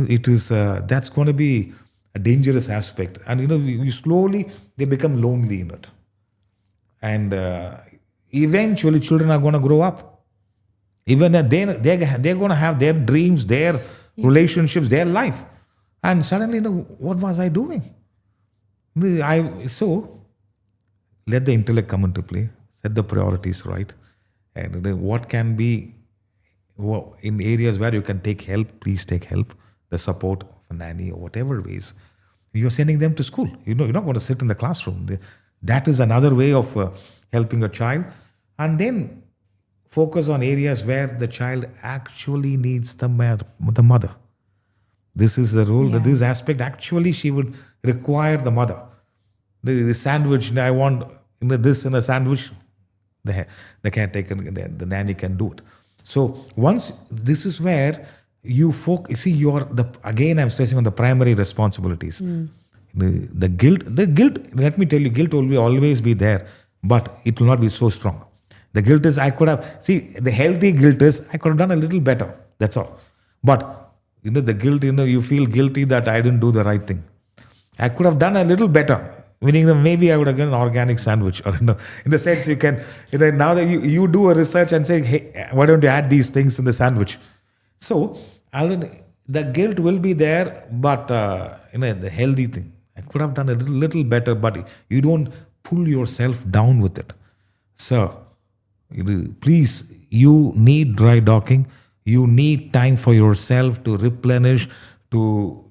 It is that's going to be a dangerous aspect, and you slowly they become lonely in it, and eventually children are going to grow up. Even they're going to have their dreams, their relationships, their life, and suddenly, what was I doing? So let the intellect come into play, set the priorities right, and what can be in areas where you can take help. Please take help, the support of a nanny or whatever ways. You're sending them to school. You're not going to sit in the classroom. That is another way of helping a child. And then focus on areas where the child actually needs the mother. This is the role. This aspect, actually, she would require the mother. The sandwich, I want this in a sandwich. The caretaker, the nanny can do it. So once this is where you focus, again I'm stressing on the primary responsibilities. The guilt, let me tell you, guilt will always be there, but it will not be so strong. The guilt is, the healthy guilt is, I could have done a little better. That's all. But, the guilt, you feel guilty that I didn't do the right thing. I could have done a little better. Meaning maybe I would have gotten an organic sandwich, or in the sense you can, now that you do a research and say, hey, why don't you add these things in the sandwich? So, the guilt will be there, but the healthy thing, I could have done a little better, but you don't pull yourself down with it. So, please, you need dry docking. You need time for yourself to replenish, to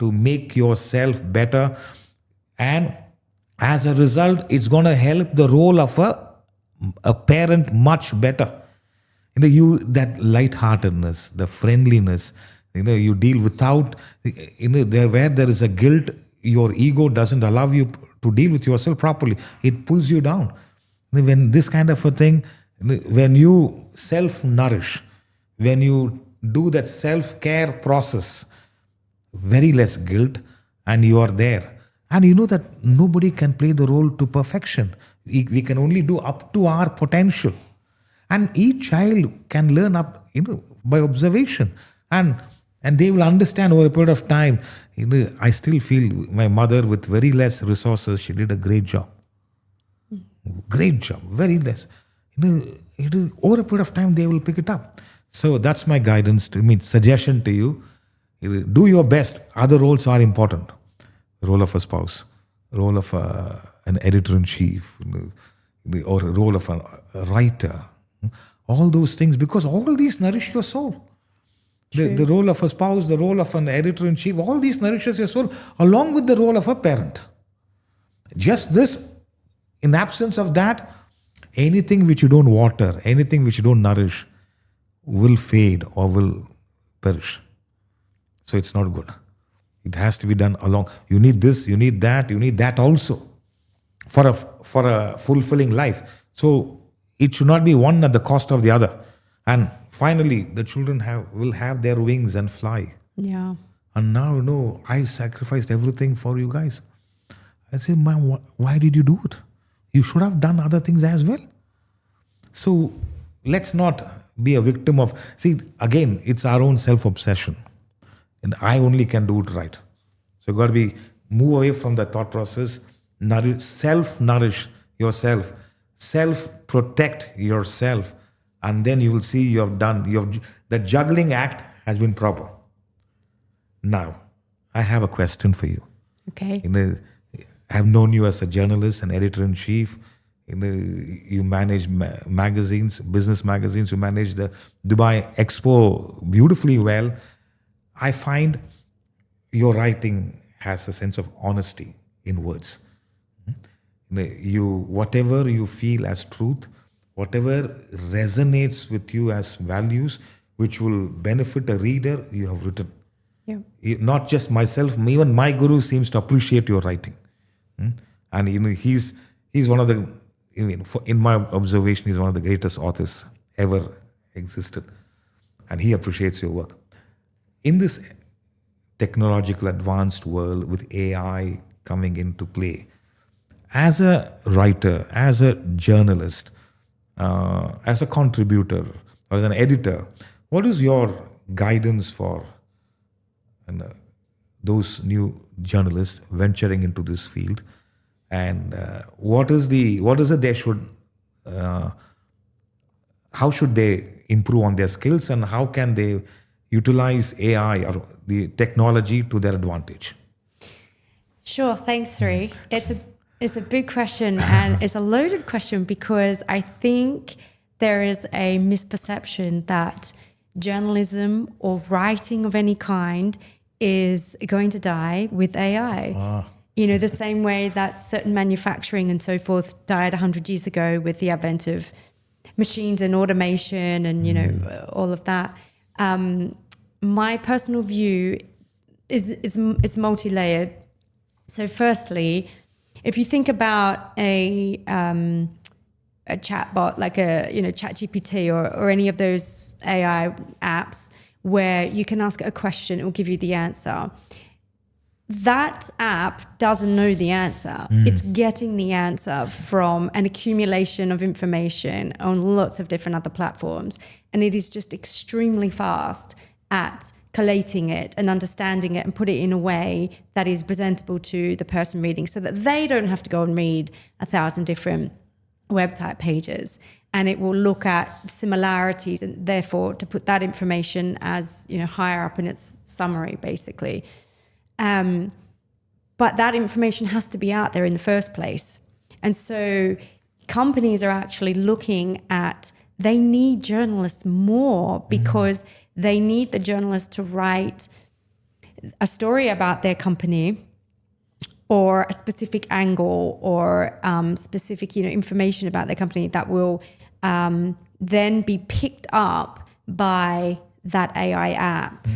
make yourself better. And as a result, it's going to help the role of a parent much better. That lightheartedness, the friendliness, you deal without, where there is a guilt, your ego doesn't allow you to deal with yourself properly. It pulls you down. When this kind of a thing, when you self-nourish, when you do that self-care process, very less guilt, and you are there. And you know that nobody can play the role to perfection. We can only do up to our potential. And each child can learn up, by observation. And they will understand over a period of time. I still feel my mother, with very less resources, she did a great job. Great job, very less. Over a period of time, they will pick it up. So that's my guidance, suggestion to you. Do your best. Other roles are important. Role of a spouse, role of an editor-in-chief, or a role of a writer. All those things, because all these nourish your soul. The role of a spouse, the role of an editor-in-chief, all these nourishes your soul, along with the role of a parent. Just this, in absence of that, anything which you don't water, anything which you don't nourish, will fade or will perish. So it's not good. It has to be done along. You need this, you need that also for a fulfilling life. So it should not be one at the cost of the other. And finally, the children will have their wings and fly. Yeah. And now, I sacrificed everything for you guys. I say, Mom, why did you do it? You should have done other things as well. So let's not be a victim of. See, again, it's our own self-obsession. And I only can do it right. So you've got to move away from the thought process, self-nourish yourself, self-protect yourself, and then you will see the juggling act has been proper. Now, I have a question for you. Okay. I've known you as a journalist and editor-in-chief. You manage magazines, business magazines. You manage the Dubai Expo beautifully well. I find your writing has a sense of honesty in words. Whatever you feel as truth, whatever resonates with you as values, which will benefit a reader, you have written. Yeah. Not just myself, even my guru seems to appreciate your writing. And he's one of the, in my observation, he's one of the greatest authors ever existed. And he appreciates your work. In this technological advanced world with AI coming into play, as a writer, as a journalist, as a contributor or as an editor, what is your guidance for those new journalists venturing into this field? And what is it they should, how should they improve on their skills, and how can they utilize AI or the technology to their advantage? Sure, thanks, Sri. It's a big question, and it's a loaded question, because I think there is a misperception that journalism or writing of any kind is going to die with AI. The same way that certain manufacturing and so forth died 100 years ago with the advent of machines and automation and, all of that. My personal view is it's multi-layered. So firstly, if you think about a chatbot like ChatGPT or any of those AI apps where you can ask it a question, it will give you the answer. That app doesn't know the answer. It's getting the answer from an accumulation of information on lots of different other platforms. And it is just extremely fast at collating it and understanding it and put it in a way that is presentable to the person reading, so that they don't have to go and read 1,000 different website pages. And it will look at similarities and therefore to put that information as higher up in its summary, basically. But that information has to be out there in the first place. And so companies are actually looking at, they need journalists more, because they need the journalists to write a story about their company or a specific angle or specific information about their company that will then be picked up by that AI app.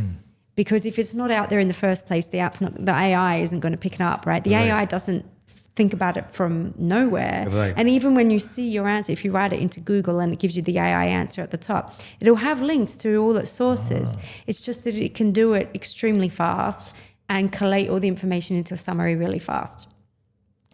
Because if it's not out there in the first place, the AI isn't going to pick it up, right? The AI doesn't think about it from nowhere. Right. And even when you see your answer, if you write it into Google and it gives you the AI answer at the top, it'll have links to all its sources. It's just that it can do it extremely fast and collate all the information into a summary really fast.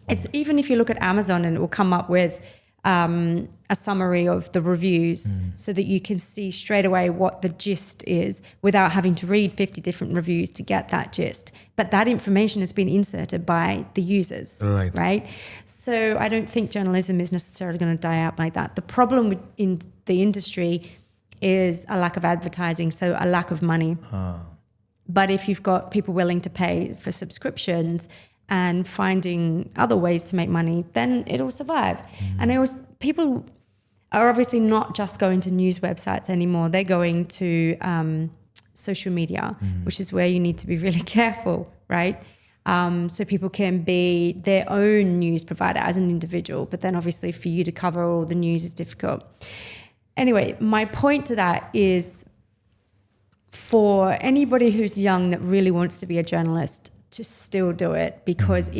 It's even if you look at Amazon, and it will come up with a summary of the reviews so that you can see straight away what the gist is without having to read 50 different reviews to get that gist. But that information has been inserted by the users, right? So I don't think journalism is necessarily going to die out like that. The problem in the industry is a lack of advertising, so a lack of money. But if you've got people willing to pay for subscriptions and finding other ways to make money, then it'll survive. And people are obviously not just going to news websites anymore. They're going to social media, which is where you need to be really careful, right? So people can be their own news provider as an individual, but then obviously for you to cover all the news is difficult. Anyway, my point to that is, for anybody who's young that really wants to be a journalist, to still do it, because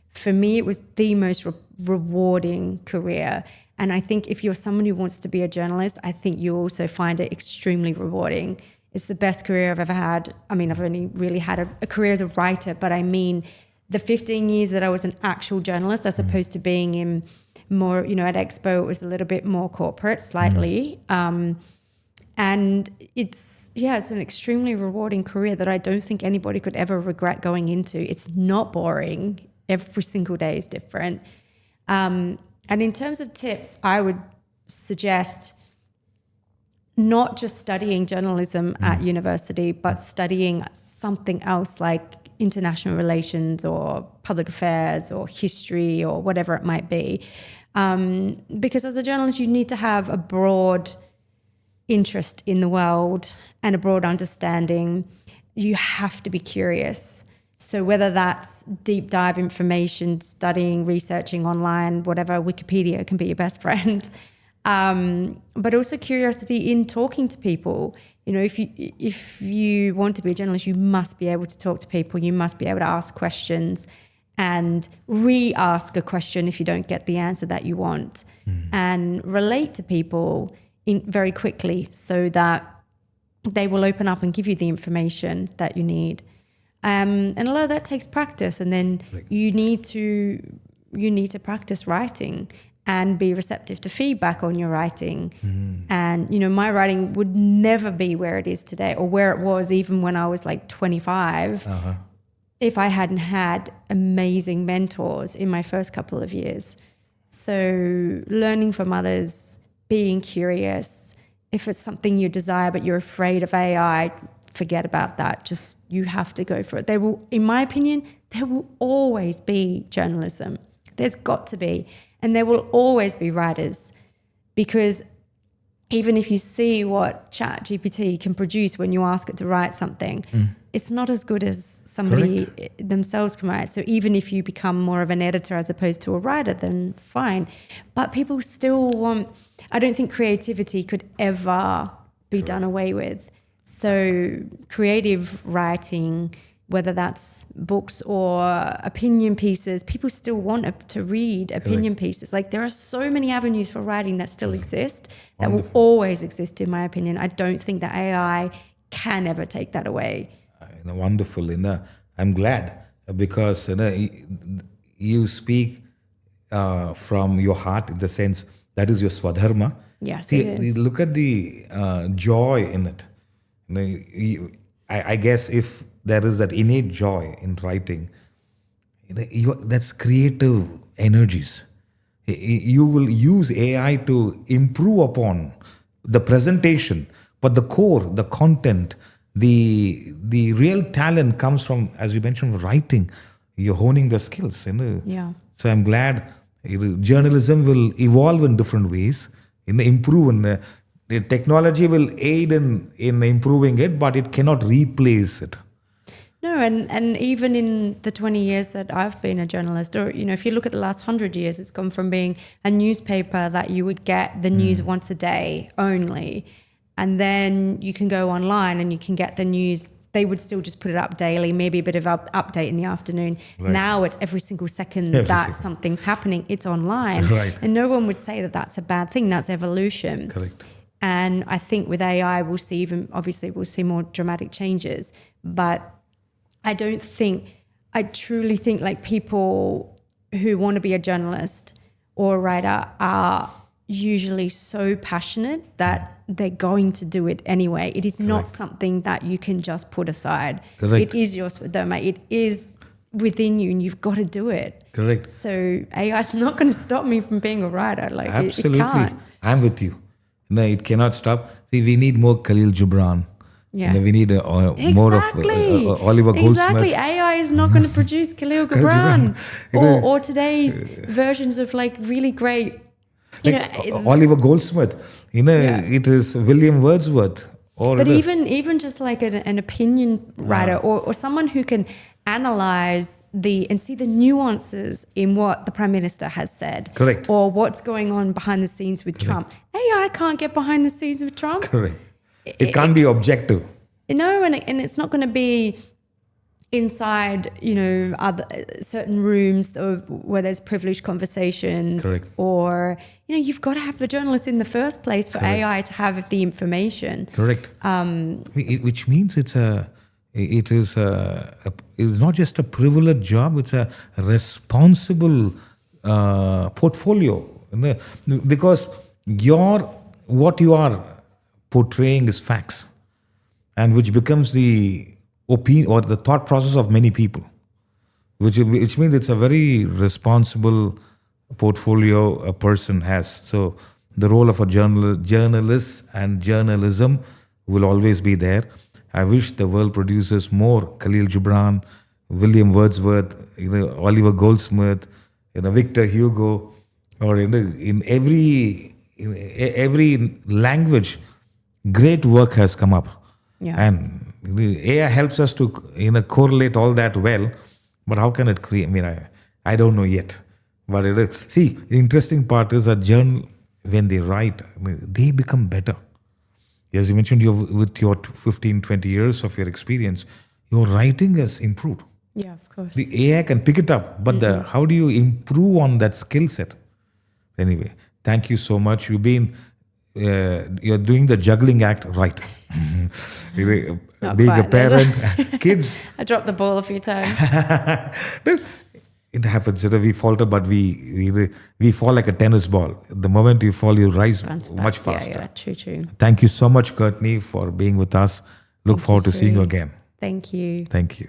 for me, it was the most rewarding career. And I think if you're someone who wants to be a journalist, I think you also find it extremely rewarding. It's the best career I've ever had. I mean, I've only really had a career as a writer, but I mean, the 15 years that I was an actual journalist, as opposed to being in more, at Expo, it was a little bit more corporate, slightly. And it's an extremely rewarding career that I don't think anybody could ever regret going into. It's not boring. Every single day is different. And in terms of tips, I would suggest not just studying journalism at university, but studying something else like international relations or public affairs or history or whatever it might be. Because as a journalist, you need to have a broad interest in the world and a broad understanding. You have to be curious. So whether that's deep dive information, studying, researching online, whatever, Wikipedia can be your best friend. But also curiosity in talking to people. You know, if you want to be a journalist, you must be able to talk to people. You must be able to ask questions and re-ask a question if you don't get the answer that you want, and relate to people very quickly so that they will open up and give you the information that you need. And a lot of that takes practice, and then you need to practice writing and be receptive to feedback on your writing. And, you know, my writing would never be where it is today, or where it was even when I was like 25, if I hadn't had amazing mentors in my first couple of years. So learning from others, being curious. If it's something you desire but you're afraid of AI, forget about that. Just, you have to go for it. There will, in my opinion, there will always be journalism. There's got to be. And there will always be writers, because even if you see what ChatGPT can produce when you ask it to write something, it's not as good as somebody themselves can write. So even if you become more of an editor as opposed to a writer, then fine. But people still want, I don't think creativity could ever be done away with. So creative writing, whether that's books or opinion pieces, people still want to read opinion pieces. Like, there are so many avenues for writing that still exist, that will always exist, in my opinion. I don't think that AI can ever take that away. Wonderful. I'm glad, because you speak from your heart, in the sense that is your swadharma. Yes, See, it is. look at the joy in it. I guess if there is that innate joy in writing, that's creative energies. You will use AI to improve upon the presentation, but the core, the content, the real talent comes from, as you mentioned, from writing. You're honing the skills. Yeah. So I'm glad journalism will evolve in different ways, improve, and the technology will aid in improving it, but it cannot replace it. No, and even in the 20 years that I've been a journalist, or, you know, if you look at the last 100 years, it's gone from being a newspaper that you would get the news once a day only, and then you can go online and you can get the news. They would still just put it up daily, maybe a bit of update in the afternoon. Right. Now it's every single second something's happening, it's online. Right. And no one would say that that's a bad thing. That's evolution. Correct. And I think with AI, we'll see more dramatic changes. But I truly think like people who want to be a journalist or a writer are usually so passionate that they're going to do it anyway. It is not something that you can just put aside. Correct. It is your swadharma. It is within you, and you've got to do it. Correct. So AI is not going to stop me from being a writer. Like, Absolutely. it can't. I'm with you. No, it cannot stop. See, we need more Khalil Gibran. Yeah. We need more of Oliver Goldsmith. Exactly. AI is not going to produce Khalil Gibran or today's versions of like really great. Oliver Goldsmith. It is William Wordsworth. But even just like an opinion writer or someone who can analyze and see the nuances in what the Prime Minister has said. Correct. Or what's going on behind the scenes with Trump. AI can't get behind the scenes with Trump. Correct. It can't be objective. No, and it's not going to be inside, other certain rooms where there's privileged conversations. Correct. Or, you've got to have the journalists in the first place for AI to have the information. Correct. Which means it is not just a privileged job, it's a responsible portfolio. Because what you are portraying as facts, and which becomes the opinion or the thought process of many people, which means it's a very responsible portfolio a person has. So the role of a journalist and journalism will always be there. I wish the world produces more Khalil Gibran, William Wordsworth, Oliver Goldsmith, Victor Hugo, or in every language, great work has come up. Yeah. And AI helps us to correlate all that well, but how can it create? I mean, I don't know yet. But see, the interesting part is that journal, when they write, they become better. As you mentioned, with your 15, 20 years of your experience, your writing has improved. Yeah, of course. The AI can pick it up, but how do you improve on that skill set? Anyway, thank you so much. You're doing the juggling act right. Being a parent, kids. I dropped the ball a few times. It happens. We falter, but we fall like a tennis ball. The moment you fall, you rise much faster. Yeah, true. Thank you so much, Courtney, for being with us. Look forward to seeing you again. Thank you. Thank you.